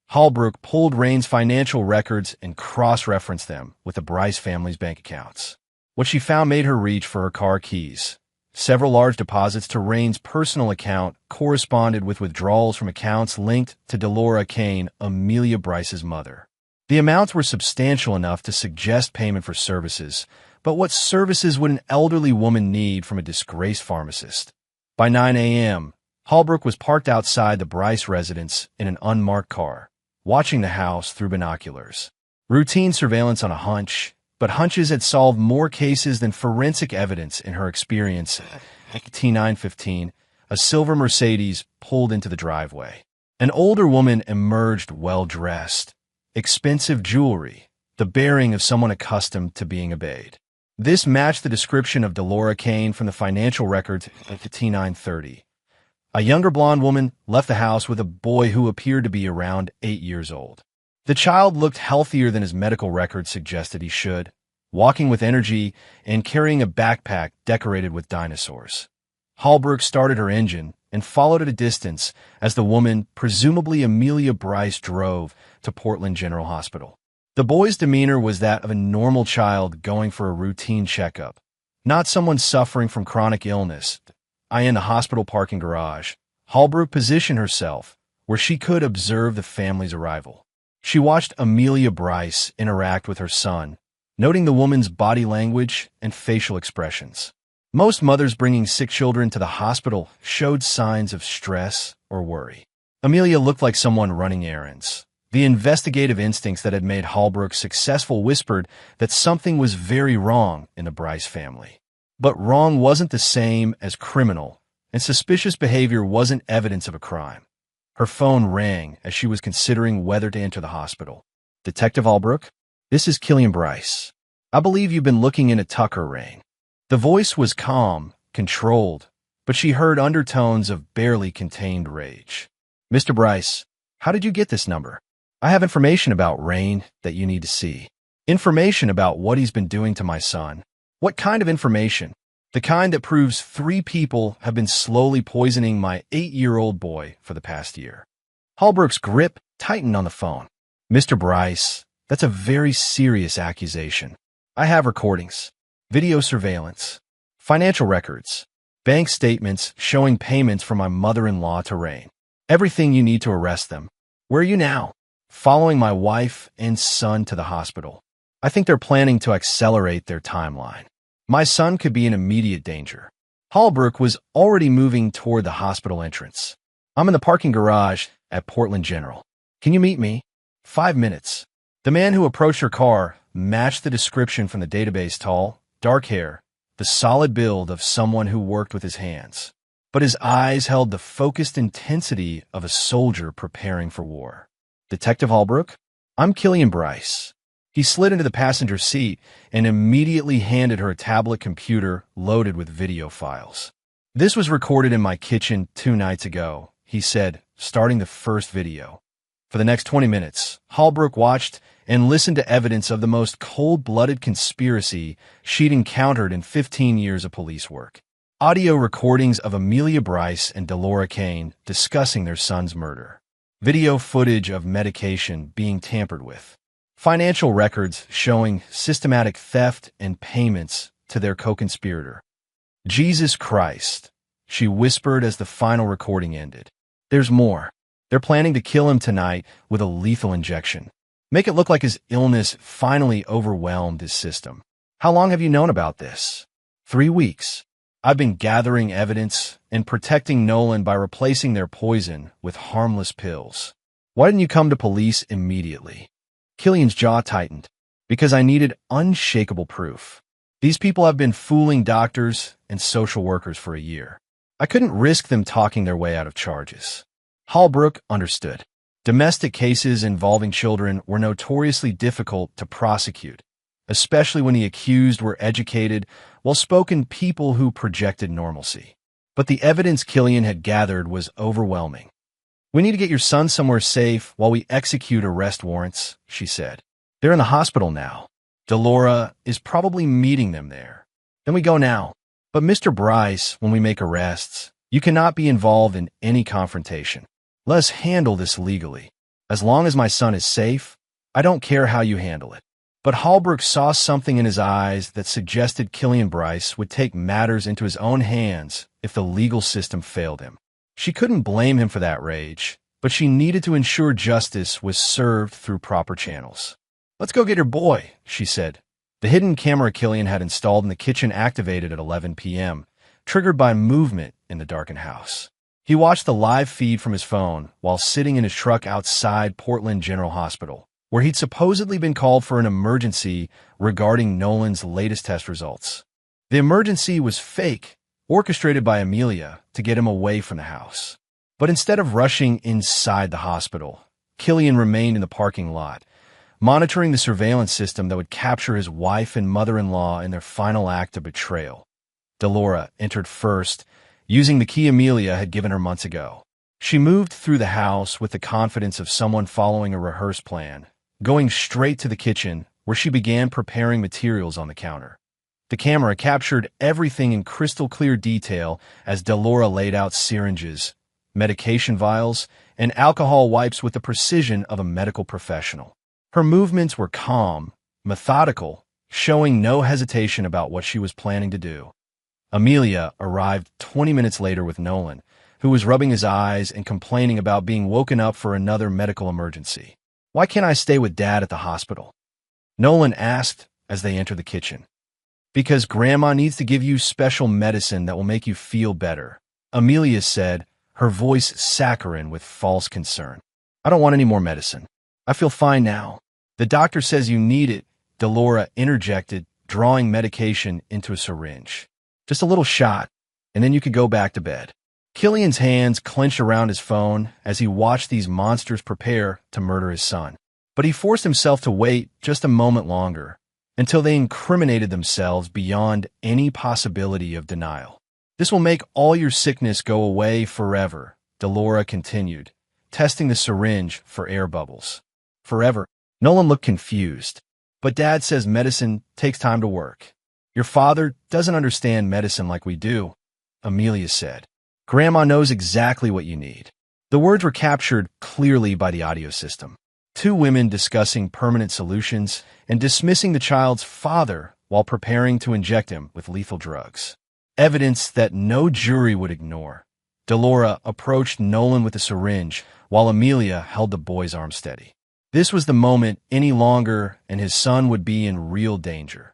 Holbrook pulled Rain's financial records and cross-referenced them with the Bryce family's bank accounts. What she found made her reach for her car keys. Several large deposits to Rain's personal account corresponded with withdrawals from accounts linked to Delora Kane, Amelia Bryce's mother. The amounts were substantial enough to suggest payment for services, but what services would an elderly woman need from a disgraced pharmacist? By 9 a.m., Holbrook was parked outside the Bryce residence in an unmarked car, watching the house through binoculars. Routine surveillance on a hunch, but hunches had solved more cases than forensic evidence in her experience. T915, a silver Mercedes pulled into the driveway. An older woman emerged well-dressed. Expensive jewelry, the bearing of someone accustomed to being obeyed. This matched the description of Delora Kane from the financial records at T930. A younger blonde woman left the house with a boy who appeared to be around 8 years old. The child looked healthier than his medical records suggested he should, walking with energy and carrying a backpack decorated with dinosaurs. Holbrook started her engine and followed at a distance as the woman, presumably Amelia Bryce, drove to Portland General Hospital. The boy's demeanor was that of a normal child going for a routine checkup, not someone suffering from chronic illness. In the hospital parking garage, Holbrook positioned herself where she could observe the family's arrival. She watched Amelia Bryce interact with her son, noting the woman's body language and facial expressions. Most mothers bringing sick children to the hospital showed signs of stress or worry. Amelia looked like someone running errands. The investigative instincts that had made Holbrook successful whispered that something was very wrong in the Bryce family. But wrong wasn't the same as criminal, and suspicious behavior wasn't evidence of a crime. Her phone rang as she was considering whether to enter the hospital. Detective Holbrook, this is Killian Bryce. I believe you've been looking into Tucker Rain. The voice was calm, controlled, but she heard undertones of barely contained rage. Mr. Bryce, how did you get this number? I have information about Rain that you need to see. Information about what he's been doing to my son. What kind of information? The kind that proves 3 people have been slowly poisoning my 8-year-old boy for the past year. Holbrook's grip tightened on the phone. Mr. Bryce, that's a very serious accusation. I have recordings, video surveillance, financial records, bank statements showing payments from my mother-in-law to Rain. Everything you need to arrest them. Where are you now? Following my wife and son to the hospital. I think they're planning to accelerate their timeline. My son could be in immediate danger. Holbrook was already moving toward the hospital entrance. I'm in the parking garage at Portland General. Can you meet me? 5 minutes. The man who approached her car matched the description from the database: tall, dark hair, the solid build of someone who worked with his hands. But his eyes held the focused intensity of a soldier preparing for war. Detective Holbrook, I'm Killian Bryce. He slid into the passenger seat and immediately handed her a tablet computer loaded with video files. This was recorded in my kitchen 2 nights ago, he said, starting the first video. For the next 20 minutes, Holbrook watched and listened to evidence of the most cold-blooded conspiracy she'd encountered in 15 years of police work. Audio recordings of Amelia Bryce and Delora Kane discussing their son's murder. Video footage of medication being tampered with. Financial records showing systematic theft and payments to their co-conspirator. "Jesus Christ," she whispered as the final recording ended. "There's more. They're planning to kill him tonight with a lethal injection. Make it look like his illness finally overwhelmed his system. How long have you known about this?" 3 weeks. I've been gathering evidence and protecting Nolan by replacing their poison with harmless pills. Why didn't you come to police immediately? Killian's jaw tightened. Because I needed unshakable proof. These people have been fooling doctors and social workers for a year. I couldn't risk them talking their way out of charges. Holbrook understood. Domestic cases involving children were notoriously difficult to prosecute, especially when the accused were educated, well-spoken people who projected normalcy. But the evidence Killian had gathered was overwhelming. "We need to get your son somewhere safe while we execute arrest warrants," she said. "They're in the hospital now. Delora is probably meeting them there. Then we go now. But Mr. Bryce, when we make arrests, you cannot be involved in any confrontation. Let us handle this legally. As long as my son is safe, I don't care how you handle it." But Holbrook saw something in his eyes that suggested Killian Bryce would take matters into his own hands if the legal system failed him. She couldn't blame him for that rage, but she needed to ensure justice was served through proper channels. "Let's go get your boy," she said. The hidden camera Killian had installed in the kitchen activated at 11 p.m., triggered by movement in the darkened house. He watched the live feed from his phone while sitting in his truck outside Portland General Hospital, where he'd supposedly been called for an emergency regarding Nolan's latest test results. The emergency was fake, orchestrated by Amelia to get him away from the house. But instead of rushing inside the hospital, Killian remained in the parking lot, monitoring the surveillance system that would capture his wife and mother-in-law in their final act of betrayal. Delora entered first, using the key Amelia had given her months ago. She moved through the house with the confidence of someone following a rehearsed plan, going straight to the kitchen, where she began preparing materials on the counter. The camera captured everything in crystal-clear detail as Delora laid out syringes, medication vials, and alcohol wipes with the precision of a medical professional. Her movements were calm, methodical, showing no hesitation about what she was planning to do. Amelia arrived 20 minutes later with Nolan, who was rubbing his eyes and complaining about being woken up for another medical emergency. "Why can't I stay with Dad at the hospital?" Nolan asked as they entered the kitchen. "Because Grandma needs to give you special medicine that will make you feel better," Amelia said, her voice saccharine with false concern. "I don't want any more medicine. I feel fine now." "The doctor says you need it," Delora interjected, drawing medication into a syringe. "Just a little shot, and then you could go back to bed." Killian's hands clenched around his phone as he watched these monsters prepare to murder his son. But he forced himself to wait just a moment longer, until they incriminated themselves beyond any possibility of denial. "This will make all your sickness go away forever," Delora continued, testing the syringe for air bubbles. "Forever?" Nolan looked confused. "But Dad says medicine takes time to work." "Your father doesn't understand medicine like we do," Amelia said. "Grandma knows exactly what you need." The words were captured clearly by the audio system. Two women discussing permanent solutions and dismissing the child's father while preparing to inject him with lethal drugs. Evidence that no jury would ignore. Delora approached Nolan with a syringe while Amelia held the boy's arm steady. This was the moment any longer and his son would be in real danger.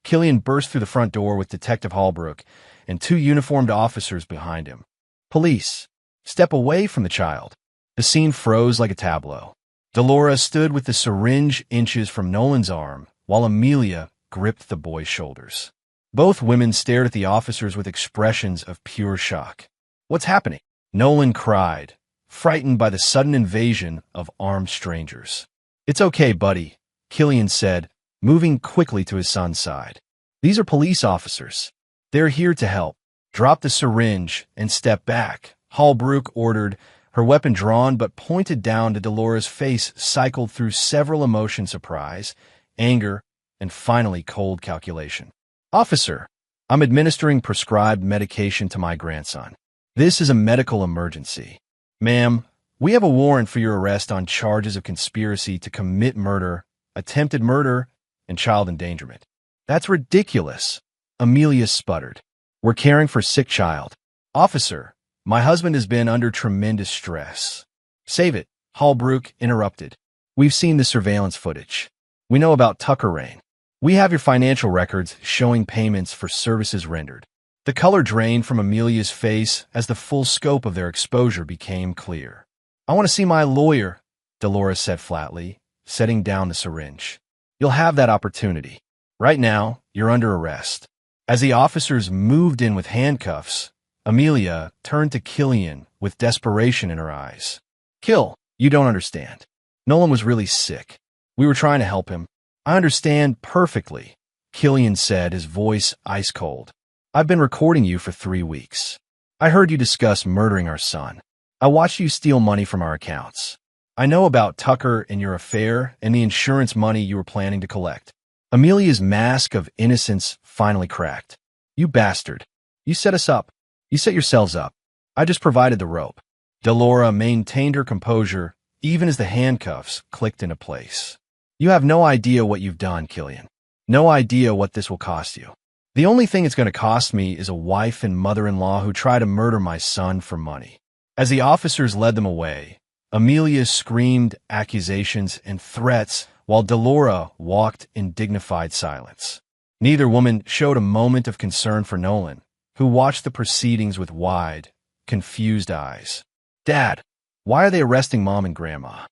Killian burst through the front door with Detective Holbrook and two uniformed officers behind him. "Police, step away from the child." The scene froze like a tableau. Delora stood with the syringe inches from Nolan's arm, while Amelia gripped the boy's shoulders. Both women stared at the officers with expressions of pure shock. "What's happening?" Nolan cried, frightened by the sudden invasion of armed strangers. "It's okay, buddy," Killian said, moving quickly to his son's side. "These are police officers. They're here to help." "Drop the syringe and step back," Holbrook ordered, Her weapon drawn but pointed down to Delora's face cycled through several emotions: surprise, anger, and finally cold calculation. "Officer, I'm administering prescribed medication to my grandson. This is a medical emergency. Ma'am, we have a warrant for your arrest on charges of conspiracy to commit murder, attempted murder, and child endangerment." "That's ridiculous," Amelia sputtered. "We're caring for a sick child." "Officer, my husband has been under tremendous stress." "Save it," Holbrook interrupted. "We've seen the surveillance footage. We know about Tucker Rain. We have your financial records showing payments for services rendered." The color drained from Amelia's face as the full scope of their exposure became clear. "I want to see my lawyer," Delora said flatly, setting down the syringe. "You'll have that opportunity. Right now, you're under arrest." As the officers moved in with handcuffs, Amelia turned to Killian with desperation in her eyes. "Kill, you don't understand. Nolan was really sick. We were trying to help him." "I understand perfectly," Killian said, his voice ice cold. "I've been recording you for 3 weeks. I heard you discuss murdering our son. I watched you steal money from our accounts. I know about Tucker and your affair and the insurance money you were planning to collect." Amelia's mask of innocence finally cracked. "You bastard. You set us up. You set yourselves up. I just provided the rope." Delora maintained her composure even as the handcuffs clicked into place. "You have no idea what you've done, Killian. No idea what this will cost you. The only thing it's going to cost me is a wife and mother-in-law who try to murder my son for money." As the officers led them away, Amelia screamed accusations and threats while Delora walked in dignified silence. Neither woman showed a moment of concern for Nolan, who watched the proceedings with wide, confused eyes. "Dad, why are they arresting Mom and Grandma?"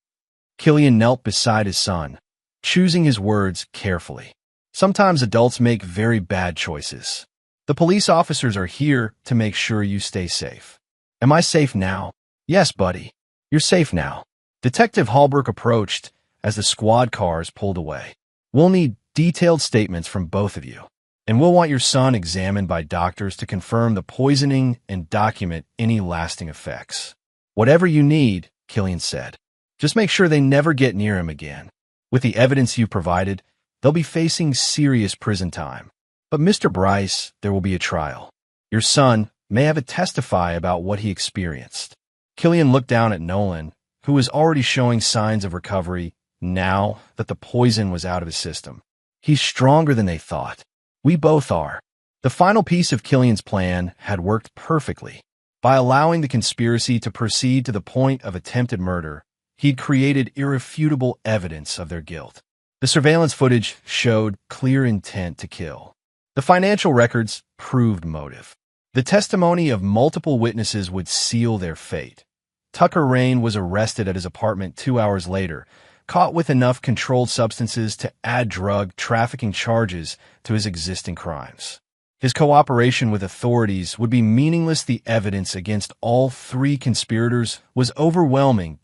Killian knelt beside his son, choosing his words carefully. "Sometimes adults make very bad choices. The police officers are here to make sure you stay safe." "Am I safe now?" "Yes, buddy. You're safe now." Detective Holbrook approached as the squad cars pulled away. "We'll need detailed statements from both of you, and we'll want your son examined by doctors to confirm the poisoning and document any lasting effects." "Whatever you need," Killian said. "Just make sure they never get near him again. With the evidence you provided, they'll be facing serious prison time. But Mr. Bryce, there will be a trial. Your son may have to testify about what he experienced." Killian looked down at Nolan, who was already showing signs of recovery now that the poison was out of his system. "He's stronger than they thought. We both are." The final piece of Killian's plan had worked perfectly. By allowing the conspiracy to proceed to the point of attempted murder, he'd created irrefutable evidence of their guilt. The surveillance footage showed clear intent to kill. The financial records proved motive. The testimony of multiple witnesses would seal their fate. Tucker Rain was arrested at his apartment 2 hours later, caught with enough controlled substances to add drug trafficking charges to his existing crimes. His cooperation with authorities would be meaningless. The evidence against all 3 conspirators was overwhelming.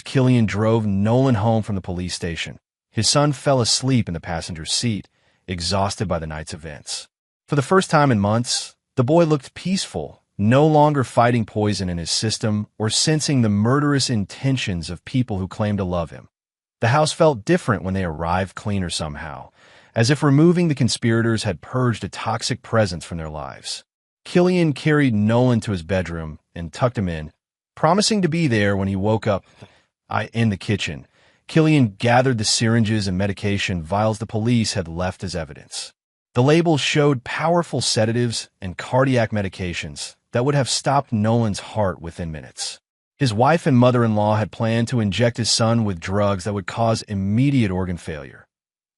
Killian drove Nolan home from the police station. His son fell asleep in the passenger seat, exhausted by the night's events. For the first time in months, the boy looked peaceful, no longer fighting poison in his system or sensing the murderous intentions of people who claimed to love him. The house felt different when they arrived, cleaner somehow, as if removing the conspirators had purged a toxic presence from their lives. Killian carried Nolan to his bedroom and tucked him in, promising to be there when he woke up. In the kitchen, Killian gathered the syringes and medication vials the police had left as evidence. The labels showed powerful sedatives and cardiac medications that would have stopped Nolan's heart within minutes. His wife and mother-in-law had planned to inject his son with drugs that would cause immediate organ failure,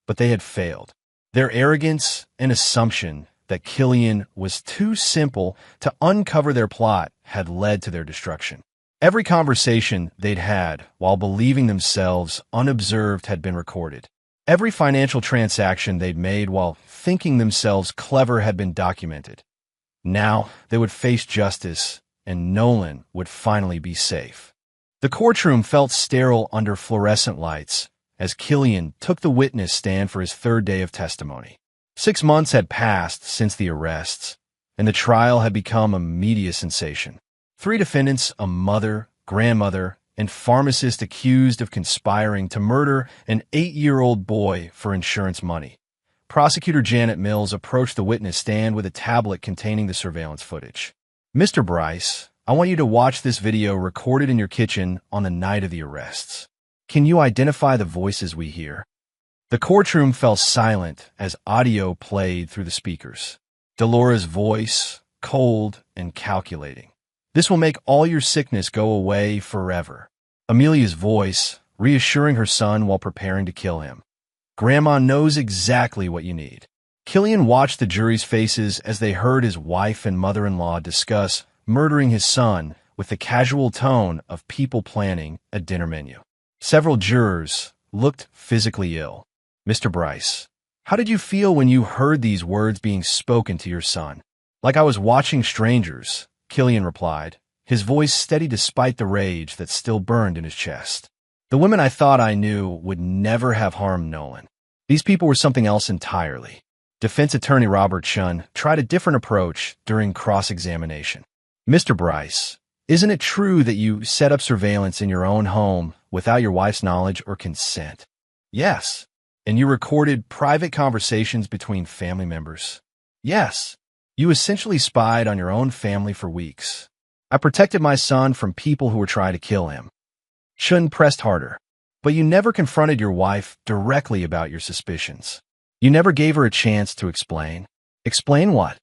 but they had failed. Their arrogance and assumption that Killian was too simple to uncover their plot had led to their destruction. Every conversation they'd had while believing themselves unobserved had been recorded. Every financial transaction they'd made while thinking themselves clever had been documented. Now they would face justice, and Nolan would finally be safe. The courtroom felt sterile under fluorescent lights as Killian took the witness stand for his 3rd day of testimony. 6 months had passed since the arrests, and the trial had become a media sensation. 3 defendants, a mother, grandmother, and pharmacist accused of conspiring to murder an 8-year-old boy for insurance money. Prosecutor Janet Mills approached the witness stand with a tablet containing the surveillance footage. "Mr. Bryce, I want you to watch this video recorded in your kitchen on the night of the arrests. Can you identify the voices we hear?" The courtroom fell silent as audio played through the speakers. Delora's voice, cold and calculating. "This will make all your sickness go away forever." Amelia's voice, reassuring her son while preparing to kill him. "Grandma knows exactly what you need." Killian watched the jury's faces as they heard his wife and mother-in-law discuss murdering his son with the casual tone of people planning a dinner menu. Several jurors looked physically ill. "Mr. Bryce, how did you feel when you heard these words being spoken to your son?" "Like I was watching strangers," Killian replied, his voice steady despite the rage that still burned in his chest. "The women I thought I knew would never have harmed Nolan. These people were something else entirely." Defense attorney Robert Chun tried a different approach during cross-examination. "Mr. Bryce, isn't it true that you set up surveillance in your own home without your wife's knowledge or consent?" "Yes." "And you recorded private conversations between family members?" "Yes." "You essentially spied on your own family for weeks." "I protected my son from people who were trying to kill him." Chun pressed harder. "But you never confronted your wife directly about your suspicions. You never gave her a chance to explain." "Explain what?"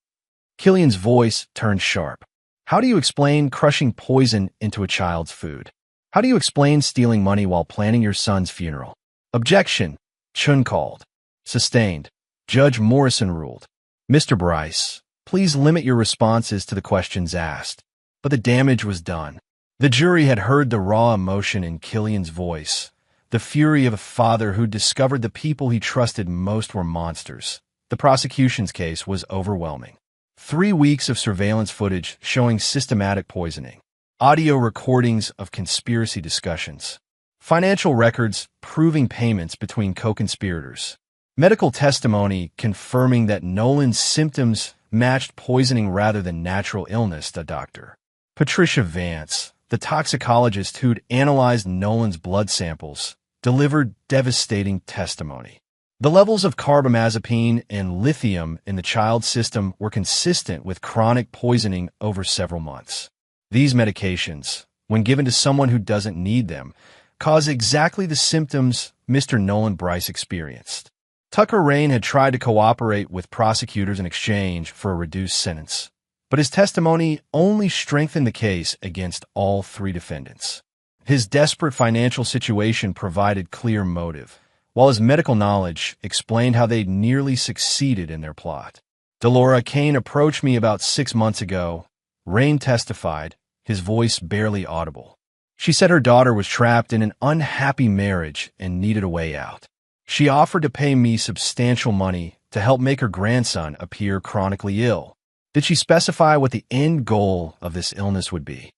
Killian's voice turned sharp. "How do you explain crushing poison into a child's food? How do you explain stealing money while planning your son's funeral?" "Objection," Chun called. "Sustained." Judge Morrison ruled. "Mr. Bryce, please limit your responses to the questions asked." But the damage was done. The jury had heard the raw emotion in Killian's voice, the fury of a father who discovered the people he trusted most were monsters. The prosecution's case was overwhelming. 3 weeks of surveillance footage showing systematic poisoning. Audio recordings of conspiracy discussions. Financial records proving payments between co-conspirators. Medical testimony confirming that Nolan's symptoms matched poisoning rather than natural illness, the doctor. Patricia Vance, the toxicologist who'd analyzed Nolan's blood samples, delivered devastating testimony. The levels of carbamazepine and lithium in the child's system were consistent with chronic poisoning over several months. These medications, when given to someone who doesn't need them, cause exactly the symptoms Mr. Nolan Bryce experienced. Tucker Rain had tried to cooperate with prosecutors in exchange for a reduced sentence, but his testimony only strengthened the case against all 3 defendants. His desperate financial situation provided clear motive, while his medical knowledge explained how they'd nearly succeeded in their plot. "Delora Kane approached me about 6 months ago," Rain testified, his voice barely audible. "She said her daughter was trapped in an unhappy marriage and needed a way out. She offered to pay me substantial money to help make her grandson appear chronically ill." "Did she specify what the end goal of this illness would be?"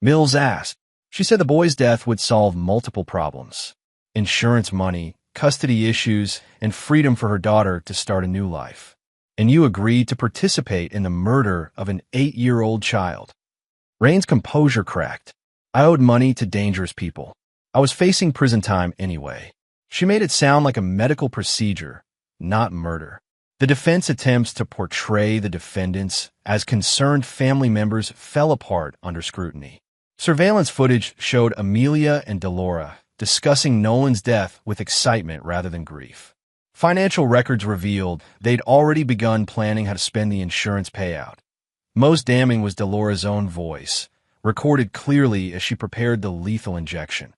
Mills asked. "She said the boy's death would solve multiple problems. Insurance money, custody issues, and freedom for her daughter to start a new life. And you agreed to participate in the murder of an 8-year-old child." Rain's composure cracked. "I owed money to dangerous people. I was facing prison time anyway." She made it sound like a medical procedure, not murder. The defense attempts to portray the defendants as concerned family members fell apart under scrutiny. Surveillance footage showed Amelia and Delora discussing Nolan's death with excitement rather than grief. Financial records revealed they'd already begun planning how to spend the insurance payout. Most damning was Delora's own voice, recorded clearly as she prepared the lethal injection.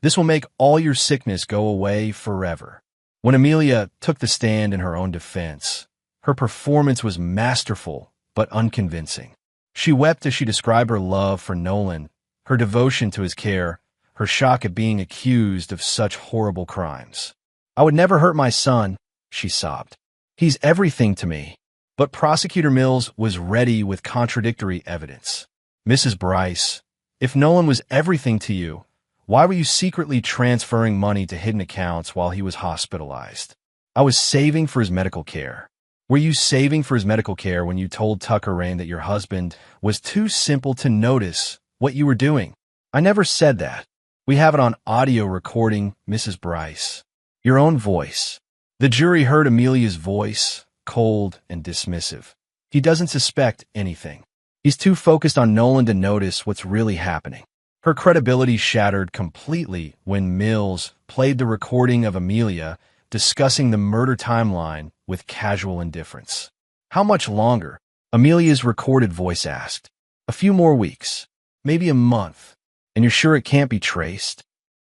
"This will make all your sickness go away forever." When Amelia took the stand in her own defense, her performance was masterful but unconvincing. She wept as she described her love for Nolan, her devotion to his care, her shock at being accused of such horrible crimes. "I would never hurt my son," she sobbed. "He's everything to me." But Prosecutor Mills was ready with contradictory evidence. "Mrs. Bryce, if Nolan was everything to you, why were you secretly transferring money to hidden accounts while he was hospitalized?" "I was saving for his medical care." "Were you saving for his medical care when you told Tucker Rain that your husband was too simple to notice what you were doing?" I never said that. We have it on audio recording, Mrs. Bryce. Your own voice. The jury heard Amelia's voice, cold and dismissive. He doesn't suspect anything. He's too focused on Nolan to notice what's really happening. Her credibility shattered completely when Mills played the recording of Amelia discussing the murder timeline with casual indifference. How much longer? Amelia's recorded voice asked. A few more weeks. Maybe a month. And you're sure it can't be traced?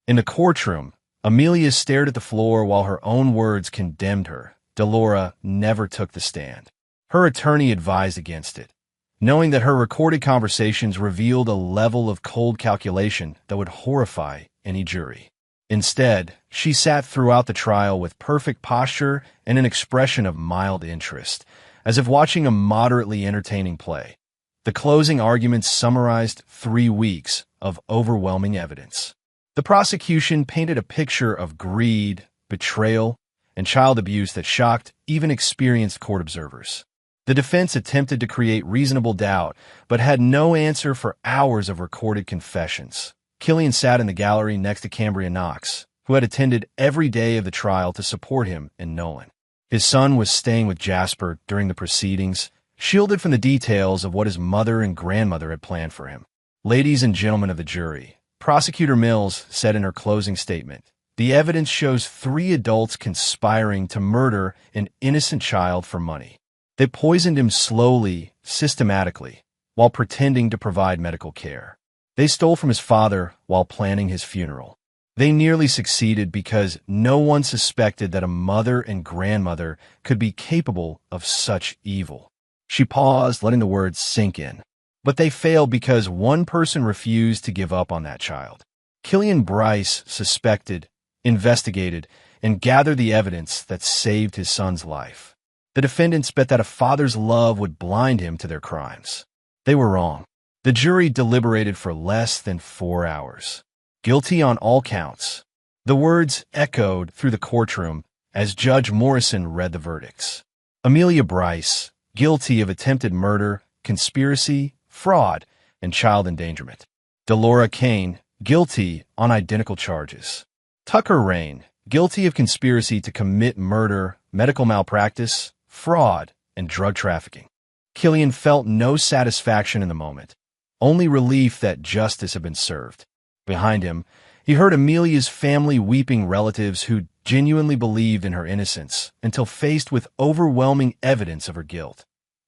In the courtroom, Amelia stared at the floor while her own words condemned her. Delora never took the stand. Her attorney advised against it, knowing that her recorded conversations revealed a level of cold calculation that would horrify any jury. Instead, she sat throughout the trial with perfect posture and an expression of mild interest, as if watching a moderately entertaining play. The closing arguments summarized 3 weeks of overwhelming evidence. The prosecution painted a picture of greed, betrayal, and child abuse that shocked even experienced court observers. The defense attempted to create reasonable doubt, but had no answer for hours of recorded confessions. Killian sat in the gallery next to Cambria Knox, who had attended every day of the trial to support him and Nolan. His son was staying with Jasper during the proceedings, shielded from the details of what his mother and grandmother had planned for him. Ladies and gentlemen of the jury, Prosecutor Mills said in her closing statement, the evidence shows 3 adults conspiring to murder an innocent child for money. They poisoned him slowly, systematically, while pretending to provide medical care. They stole from his father while planning his funeral. They nearly succeeded because no one suspected that a mother and grandmother could be capable of such evil. She paused, letting the words sink in. But they failed because one person refused to give up on that child. Killian Bryce suspected, investigated, and gathered the evidence that saved his son's life. The defendants bet that a father's love would blind him to their crimes. They were wrong. The jury deliberated for less than 4 hours. Guilty on all counts. The words echoed through the courtroom as Judge Morrison read the verdicts. Amelia Bryce, guilty of attempted murder, conspiracy, fraud, and child endangerment. Delora Kane, guilty on identical charges. Tucker Rain, guilty of conspiracy to commit murder, medical malpractice, fraud, and drug trafficking. Killian felt no satisfaction in the moment, only relief that justice had been served. Behind him, he heard Amelia's family weeping relatives who genuinely believed in her innocence until faced with overwhelming evidence of her guilt.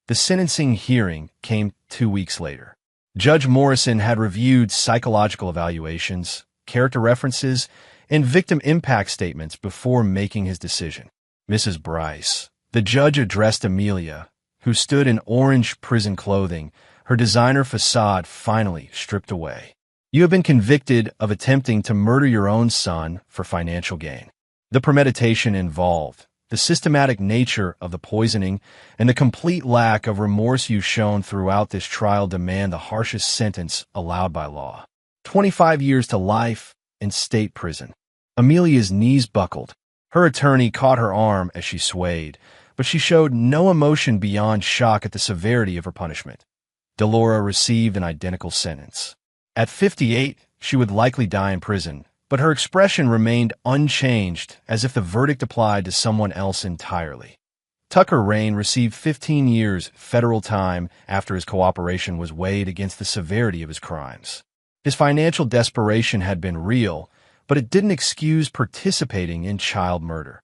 The sentencing hearing came 2 weeks later. Judge Morrison had reviewed psychological evaluations, character references, and victim impact statements before making his decision. Mrs. Bryce, the judge addressed Amelia, who stood in orange prison clothing, her designer facade finally stripped away. You have been convicted of attempting to murder your own son for financial gain. The premeditation involved, the systematic nature of the poisoning, and the complete lack of remorse you've shown throughout this trial demand the harshest sentence allowed by law. 25 years to life in state prison. Amelia's knees buckled. Her attorney caught her arm as she swayed, but she showed no emotion beyond shock at the severity of her punishment. Delora received an identical sentence. At 58, she would likely die in prison, but her expression remained unchanged, as if the verdict applied to someone else entirely. Tucker Rain received 15 years federal time after his cooperation was weighed against the severity of his crimes. His financial desperation had been real, but it didn't excuse participating in child murder.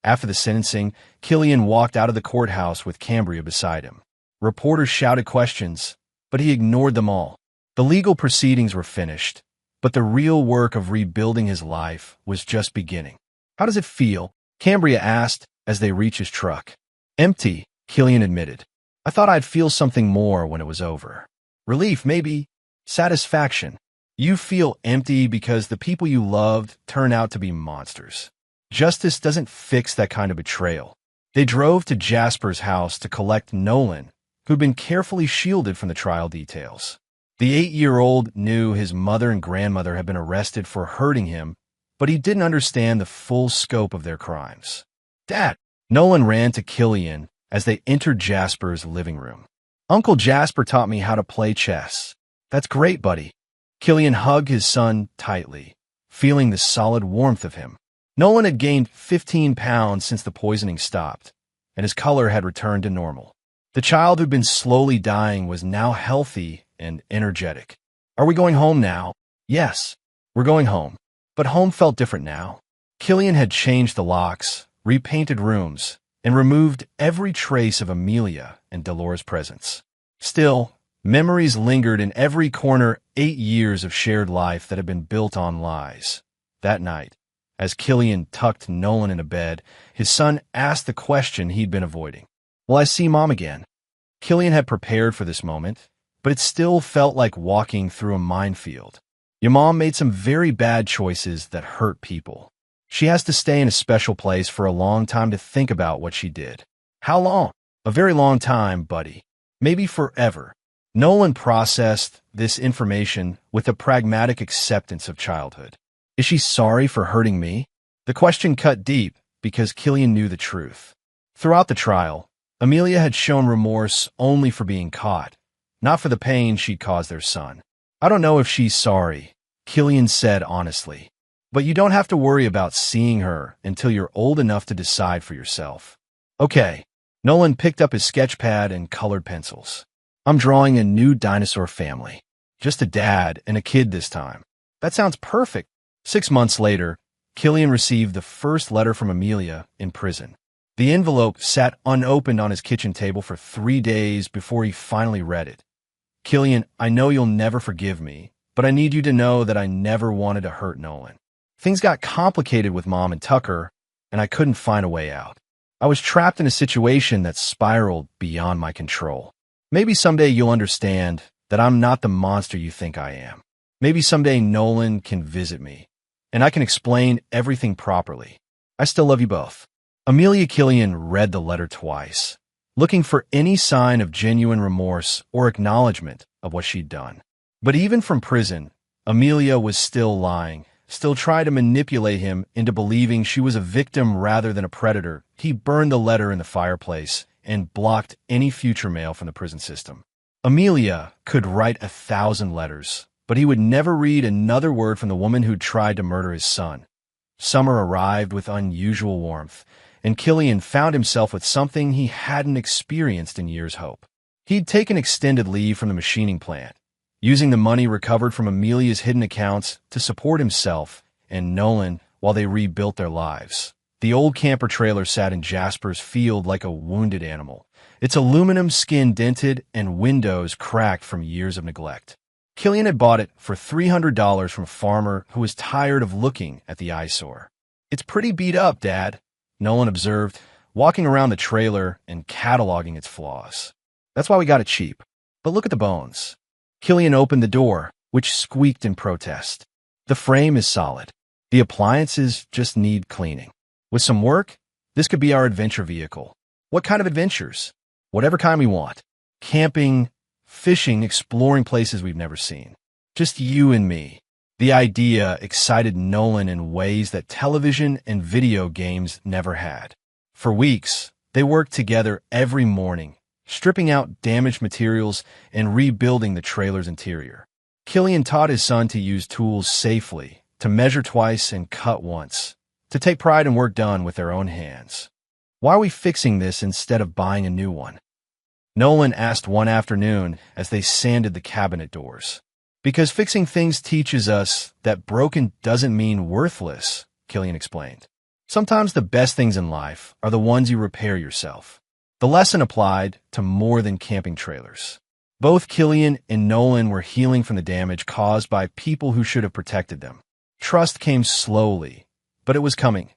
After the sentencing, Killian walked out of the courthouse with Cambria beside him. Reporters shouted questions, but he ignored them all. The legal proceedings were finished, but the real work of rebuilding his life was just beginning. How does it feel? Cambria asked as they reached his truck. Empty, Killian admitted. I thought I'd feel something more when it was over. Relief, maybe. Satisfaction. You feel empty because the people you loved turn out to be monsters. Justice doesn't fix that kind of betrayal. They drove to Jasper's house to collect Nolan, who'd been carefully shielded from the trial details. The 8-year-old knew his mother and grandmother had been arrested for hurting him, but he didn't understand the full scope of their crimes. Dad! Nolan ran to Killian as they entered Jasper's living room. Uncle Jasper taught me how to play chess. That's great, buddy. Killian hugged his son tightly, feeling the solid warmth of him. Nolan had gained 15 pounds since the poisoning stopped, and his color had returned to normal. The child who'd been slowly dying was now healthy and energetic. "Are we going home now?" "Yes, we're going home." But home felt different now. Killian had changed the locks, repainted rooms, and removed every trace of Amelia and Dolores' presence. Still, memories lingered in every corner. 8 years of shared life that had been built on lies. That night, as Killian tucked Nolan into bed, his son asked the question he'd been avoiding. "Will I see Mom again?" Killian had prepared for this moment, but it still felt like walking through a minefield. "Your mom made some very bad choices that hurt people. She has to stay in a special place for a long time to think about what she did." "How long?" "A very long time, buddy. Maybe forever." Nolan processed this information with a pragmatic acceptance of childhood. "Is she sorry for hurting me?" The question cut deep because Killian knew the truth. Throughout the trial, Amelia had shown remorse only for being caught, not for the pain she'd caused their son. "I don't know if she's sorry," Killian said honestly, "but you don't have to worry about seeing her until you're old enough to decide for yourself." "Okay." Nolan picked up his sketch pad and colored pencils. "I'm drawing a new dinosaur family. Just a dad and a kid this time." "That sounds perfect." 6 months later, Killian received the first letter from Amelia in prison. The envelope sat unopened on his kitchen table for 3 days before he finally read it. "Killian, I know you'll never forgive me, but I need you to know that I never wanted to hurt Nolan. Things got complicated with Mom and Tucker, and I couldn't find a way out. I was trapped in a situation that spiraled beyond my control. Maybe someday you'll understand that I'm not the monster you think I am. Maybe someday Nolan can visit me, and I can explain everything properly. I still love you both." Amelia. Killian read the letter twice, looking for any sign of genuine remorse or acknowledgement of what she'd done. But even from prison, Amelia was still lying, still trying to manipulate him into believing she was a victim rather than a predator. He burned the letter in the fireplace and blocked any future mail from the prison system. Amelia could write 1,000 letters, but he would never read another word from the woman who'd tried to murder his son. Summer arrived with unusual warmth, and Killian found himself with something he hadn't experienced in years. Hope. He'd taken extended leave from the machining plant, using the money recovered from Amelia's hidden accounts to support himself and Nolan while they rebuilt their lives. The old camper trailer sat in Jasper's field like a wounded animal, its aluminum skin dented and windows cracked from years of neglect. Killian had bought it for $300 from a farmer who was tired of looking at the eyesore. "It's pretty beat up, Dad," Nolan observed, walking around the trailer and cataloging its flaws. "That's why we got it cheap. But look at the bones." Killian opened the door, which squeaked in protest. "The frame is solid. The appliances just need cleaning. With some work, this could be our adventure vehicle." "What kind of adventures?" "Whatever kind we want. Camping, fishing, exploring places we've never seen. Just you and me." The idea excited Nolan in ways that television and video games never had. For weeks, they worked together every morning, stripping out damaged materials and rebuilding the trailer's interior. Killian taught his son to use tools safely, to measure twice and cut once, to take pride in work done with their own hands. "Why are we fixing this instead of buying a new one?" Nolan asked one afternoon as they sanded the cabinet doors. "Because fixing things teaches us that broken doesn't mean worthless," Killian explained. "Sometimes the best things in life are the ones you repair yourself." The lesson applied to more than camping trailers. Both Killian and Nolan were healing from the damage caused by people who should have protected them. Trust came slowly, but it was coming.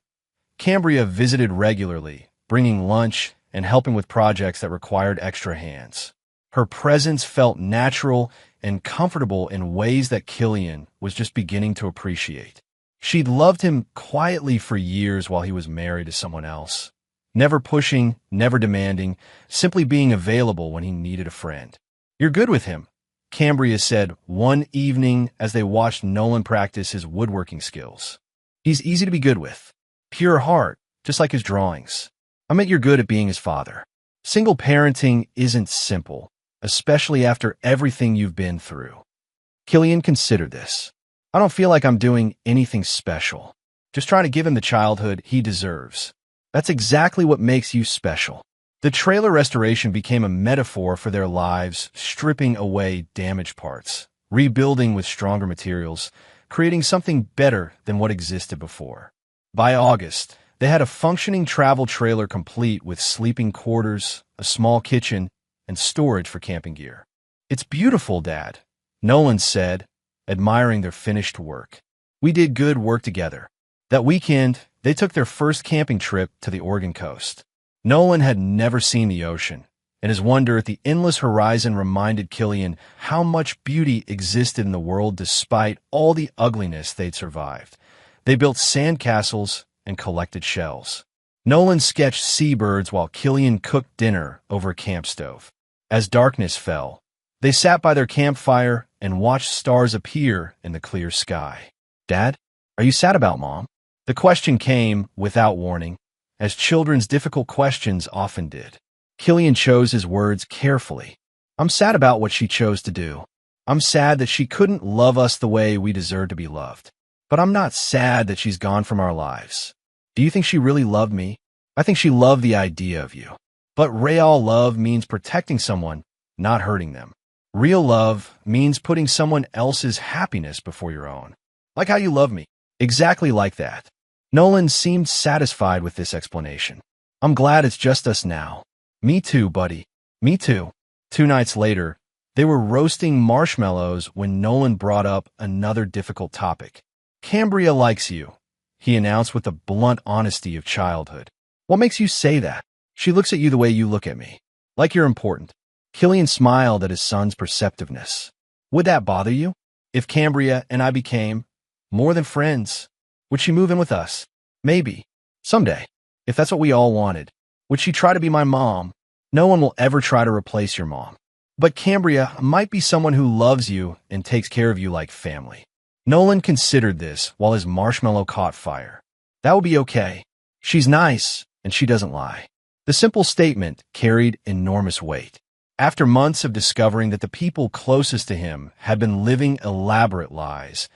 Cambria visited regularly, bringing lunch and helping with projects that required extra hands. Her presence felt natural and comfortable in ways that Killian was just beginning to appreciate. She'd loved him quietly for years while he was married to someone else. Never pushing, never demanding, simply being available when he needed a friend. "You're good with him," Cambria said one evening as they watched Nolan practice his woodworking skills. "He's easy to be good with. Pure heart, just like his drawings. I meant you're good at being his father. Single parenting isn't simple, especially after everything you've been through." Killian considered this. I don't feel like I'm doing anything special. Just trying to give him the childhood he deserves. That's exactly what makes you special. The trailer restoration became a metaphor for their lives, stripping away damaged parts, rebuilding with stronger materials, creating something better than what existed before. By August, they had a functioning travel trailer complete with sleeping quarters, a small kitchen, and storage for camping gear. "It's beautiful, Dad," Nolan said, admiring their finished work. "We did good work together." That weekend, they took their first camping trip to the Oregon coast. Nolan had never seen the ocean, and his wonder at the endless horizon reminded Killian how much beauty existed in the world despite all the ugliness they'd survived. They built sandcastles and collected shells. Nolan sketched seabirds while Killian cooked dinner over a camp stove. As darkness fell, they sat by their campfire and watched stars appear in the clear sky. "Dad, are you sad about Mom?" The question came without warning, as children's difficult questions often did. Killian chose his words carefully. "I'm sad about what she chose to do. I'm sad that she couldn't love us the way we deserve to be loved. But I'm not sad that she's gone from our lives. Do you think she really loved me? I think she loved the idea of you. But real love means protecting someone, not hurting them. Real love means putting someone else's happiness before your own. Like how you love me. Exactly like that." Nolan seemed satisfied with this explanation. "I'm glad it's just us now." "Me too, buddy. Me too." 2 nights later, they were roasting marshmallows when Nolan brought up another difficult topic. "Cambria likes you," he announced with the blunt honesty of childhood. "What makes you say that? She looks at you the way you look at me. Like you're important." Killian smiled at his son's perceptiveness. "Would that bother you? If Cambria and I became more than friends, would she move in with us? Maybe. Someday. If that's what we all wanted. Would she try to be my mom? No one will ever try to replace your mom. But Cambria might be someone who loves you and takes care of you like family." Nolan considered this while his marshmallow caught fire. That would be okay. She's nice, and she doesn't lie. The simple statement carried enormous weight. After months of discovering that the people closest to him had been living elaborate lies,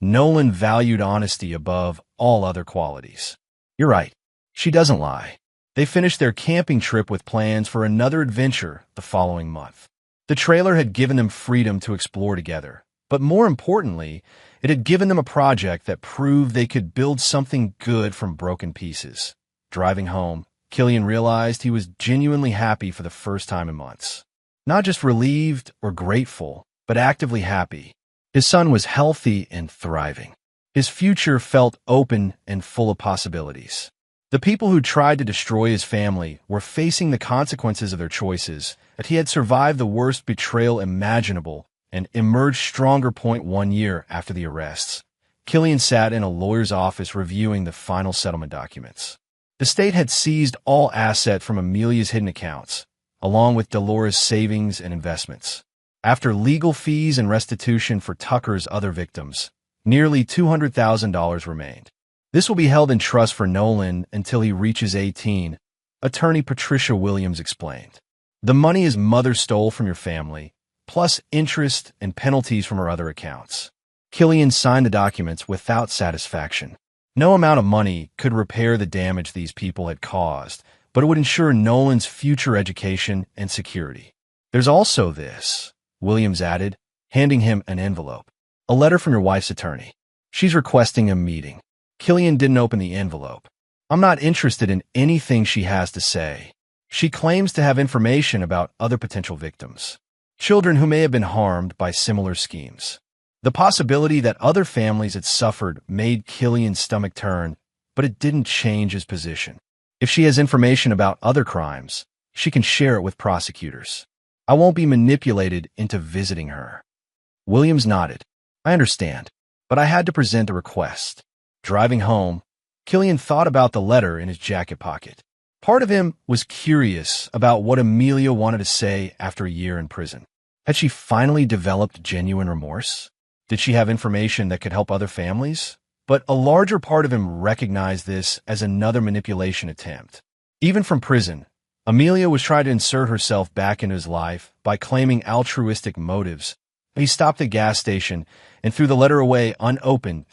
Nolan valued honesty above all other qualities. "You're right. She doesn't lie." They finished their camping trip with plans for another adventure the following month. The trailer had given them freedom to explore together, but more importantly, it had given them a project that proved they could build something good from broken pieces. Driving home, Killian realized he was genuinely happy for the first time in months. Not just relieved or grateful, but actively happy. His son was healthy and thriving. His future felt open and full of possibilities. The people who tried to destroy his family were facing the consequences of their choices, that he had survived the worst betrayal imaginable and emerged stronger. 1 year after the arrests, Killian sat in a lawyer's office reviewing the final settlement documents. The state had seized all assets from Amelia's hidden accounts, along with Dolores' savings and investments. After legal fees and restitution for Tucker's other victims, nearly $200,000 remained. This will be held in trust for Nolan until he reaches 18, attorney Patricia Williams explained. The money his mother stole from your family, plus interest and penalties from her other accounts. Killian signed the documents without satisfaction. No amount of money could repair the damage these people had caused, but it would ensure Nolan's future education and security. "There's also this," Williams added, handing him an envelope. "A letter from your wife's attorney. She's requesting a meeting." Killian didn't open the envelope. "I'm not interested in anything she has to say. She claims to have information about other potential victims, children who may have been harmed by similar schemes." The possibility that other families had suffered made Killian's stomach turn, but it didn't change his position. If she has information about other crimes, she can share it with prosecutors. I won't be manipulated into visiting her. Williams nodded. "I understand, but I had to present a request." Driving home, Killian thought about the letter in his jacket pocket. Part of him was curious about what Amelia wanted to say after a year in prison. Had she finally developed genuine remorse? Did she have information that could help other families? But a larger part of him recognized this as another manipulation attempt. Even from prison, Amelia was trying to insert herself back into his life by claiming altruistic motives, He stopped at the gas station and threw the letter away unopened.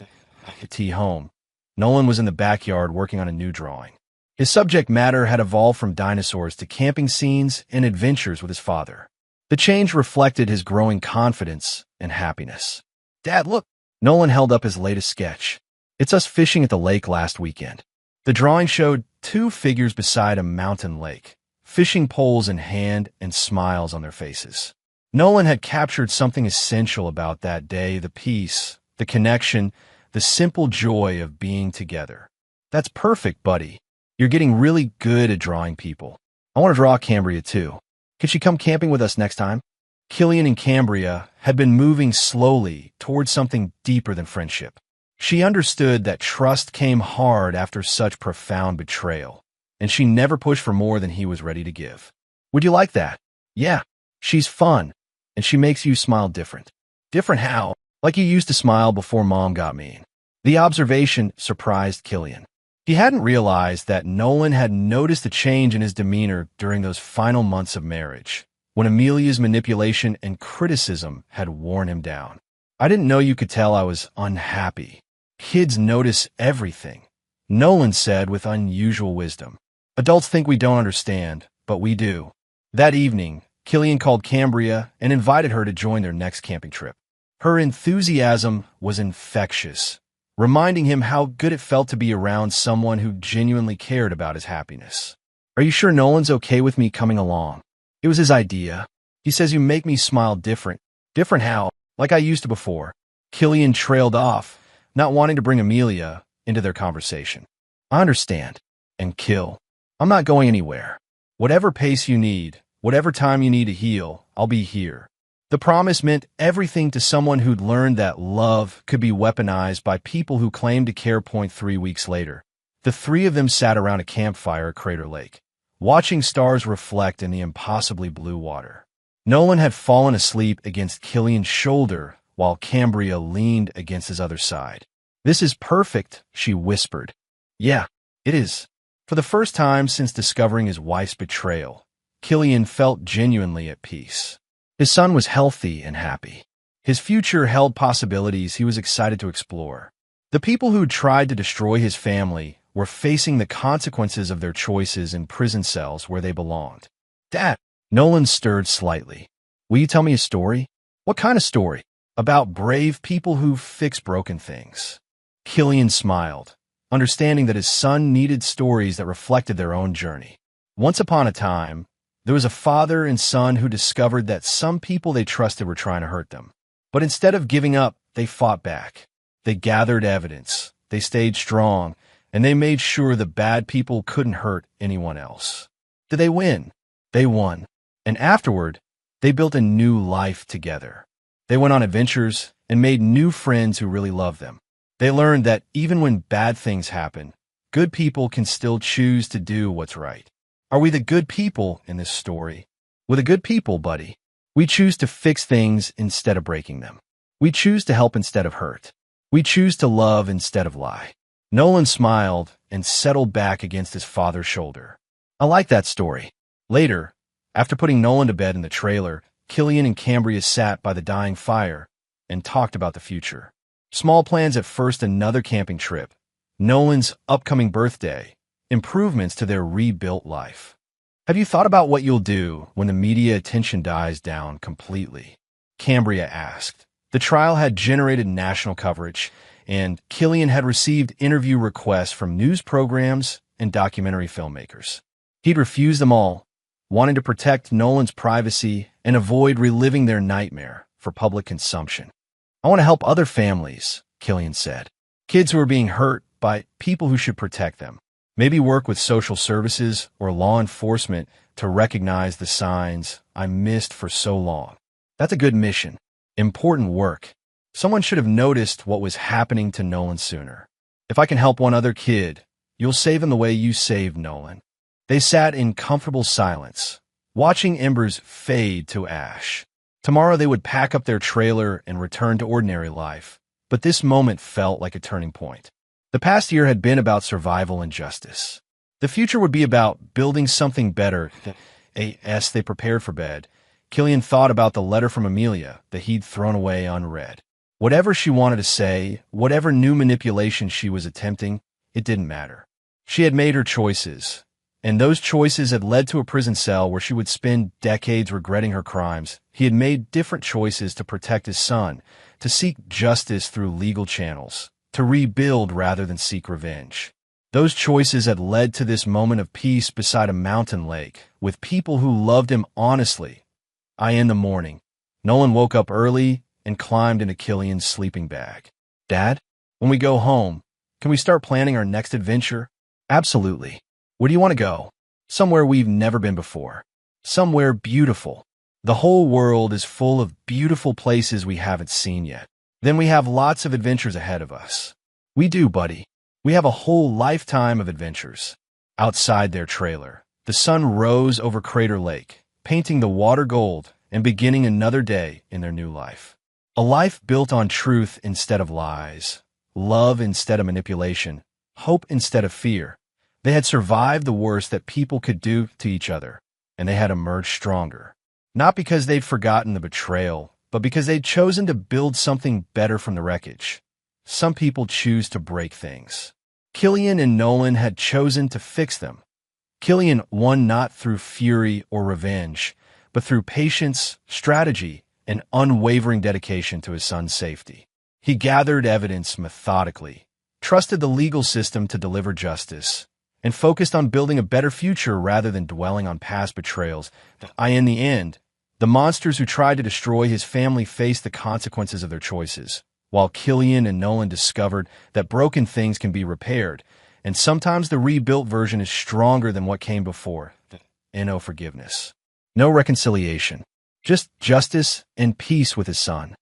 Tea home. Nolan was in the backyard working on a new drawing. His subject matter had evolved from dinosaurs to camping scenes and adventures with his father. The change reflected his growing confidence and happiness. "Dad, look!" Nolan held up his latest sketch. "It's us fishing at the lake last weekend." The drawing showed two figures beside a mountain lake, fishing poles in hand and smiles on their faces. Nolan had captured something essential about that day: the peace, the connection, the simple joy of being together. "That's perfect, buddy. You're getting really good at drawing people. I want to draw Cambria too. Could she come camping with us next time?" Killian and Cambria had been moving slowly towards something deeper than friendship. She understood that trust came hard after such profound betrayal, and she never pushed for more than he was ready to give. "Would you like that?" "Yeah. She's fun, and she makes you smile different." "Different how?" "Like you used to smile before Mom got mean." The observation surprised Killian. He hadn't realized that Nolan had noticed a change in his demeanor during those final months of marriage, when Amelia's manipulation and criticism had worn him down. "I didn't know you could tell I was unhappy." "Kids notice everything," Nolan said with unusual wisdom. "Adults think we don't understand, but we do." That evening, Killian called Cambria and invited her to join their next camping trip. Her enthusiasm was infectious, reminding him how good it felt to be around someone who genuinely cared about his happiness. "Are you sure Nolan's okay with me coming along?" "It was his idea. He says you make me smile different." "Different how?" "Like I used to before." Killian trailed off, not wanting to bring Amelia into their conversation. "I understand." And Kill. "I'm not going anywhere. Whatever pace you need, whatever time you need to heal, I'll be here." The promise meant everything to someone who'd learned that love could be weaponized by people who claimed to care. 3 weeks later, the three of them sat around a campfire at Crater Lake, watching stars reflect in the impossibly blue water. Nolan had fallen asleep against Killian's shoulder while Cambria leaned against his other side. "This is perfect," she whispered. "Yeah, it is." For the first time since discovering his wife's betrayal, Killian felt genuinely at peace. His son was healthy and happy. His future held possibilities he was excited to explore. The people who tried to destroy his family were facing the consequences of their choices in prison cells where they belonged. "Dad," Nolan stirred slightly. "Will you tell me a story?" "What kind of story?" "About brave people who fix broken things." Killian smiled, understanding that his son needed stories that reflected their own journey. Once upon a time, there was a father and son who discovered that some people they trusted were trying to hurt them. But instead of giving up, they fought back. They gathered evidence, they stayed strong, and they made sure the bad people couldn't hurt anyone else. Did they win? They won. And afterward, they built a new life together. They went on adventures and made new friends who really loved them. They learned that even when bad things happen, good people can still choose to do what's right. Are we the good people in this story? We're the good people, buddy. We choose to fix things instead of breaking them. We choose to help instead of hurt. We choose to love instead of lie. Nolan smiled and settled back against his father's shoulder. "I like that story." Later, after putting Nolan to bed in the trailer, Killian and Cambria sat by the dying fire and talked about the future. Small plans at first: another camping trip, Nolan's upcoming birthday, improvements to their rebuilt life. "Have you thought about what you'll do when the media attention dies down completely?" Cambria asked. The trial had generated national coverage, and Killian had received interview requests from news programs and documentary filmmakers. He'd refused them all, wanting to protect Nolan's privacy and avoid reliving their nightmare for public consumption. "I want to help other families," Killian said. "Kids who are being hurt by people who should protect them. Maybe work with social services or law enforcement to recognize the signs I missed for so long." That's a good mission. Important work. Someone should have noticed what was happening to Nolan sooner. "If I can help one other kid, you'll save him the way you saved Nolan." They sat in comfortable silence, watching embers fade to ash. Tomorrow they would pack up their trailer and return to ordinary life, but this moment felt like a turning point. The past year had been about survival and justice. The future would be about building something better. As they prepared for bed, Killian thought about the letter from Amelia that he'd thrown away unread. Whatever she wanted to say, whatever new manipulation she was attempting, it didn't matter. She had made her choices, and those choices had led to a prison cell where she would spend decades regretting her crimes. He had made different choices to protect his son, to seek justice through legal channels, to rebuild rather than seek revenge. Those choices had led to this moment of peace beside a mountain lake, with people who loved him honestly. In the morning, Nolan woke up early and climbed into Killian's sleeping bag. "Dad, when we go home, can we start planning our next adventure?" "Absolutely. Where do you want to go?" "Somewhere we've never been before. Somewhere beautiful. The whole world is full of beautiful places we haven't seen yet. Then we have lots of adventures ahead of us." "We do, buddy. We have a whole lifetime of adventures." Outside their trailer, the sun rose over Crater Lake, painting the water gold and beginning another day in their new life. A life built on truth instead of lies, love instead of manipulation, hope instead of fear. They had survived the worst that people could do to each other, and they had emerged stronger. Not because they'd forgotten the betrayal, but because they'd chosen to build something better from the wreckage. Some people choose to break things. Killian and Nolan had chosen to fix them. Killian won not through fury or revenge, but through patience, strategy, and unwavering dedication to his son's safety. He gathered evidence methodically, trusted the legal system to deliver justice, and focused on building a better future rather than dwelling on past betrayals. In the end, the monsters who tried to destroy his family faced the consequences of their choices, while Killian and Nolan discovered that broken things can be repaired, and sometimes the rebuilt version is stronger than what came before. No forgiveness. No reconciliation. Just justice and peace with his son.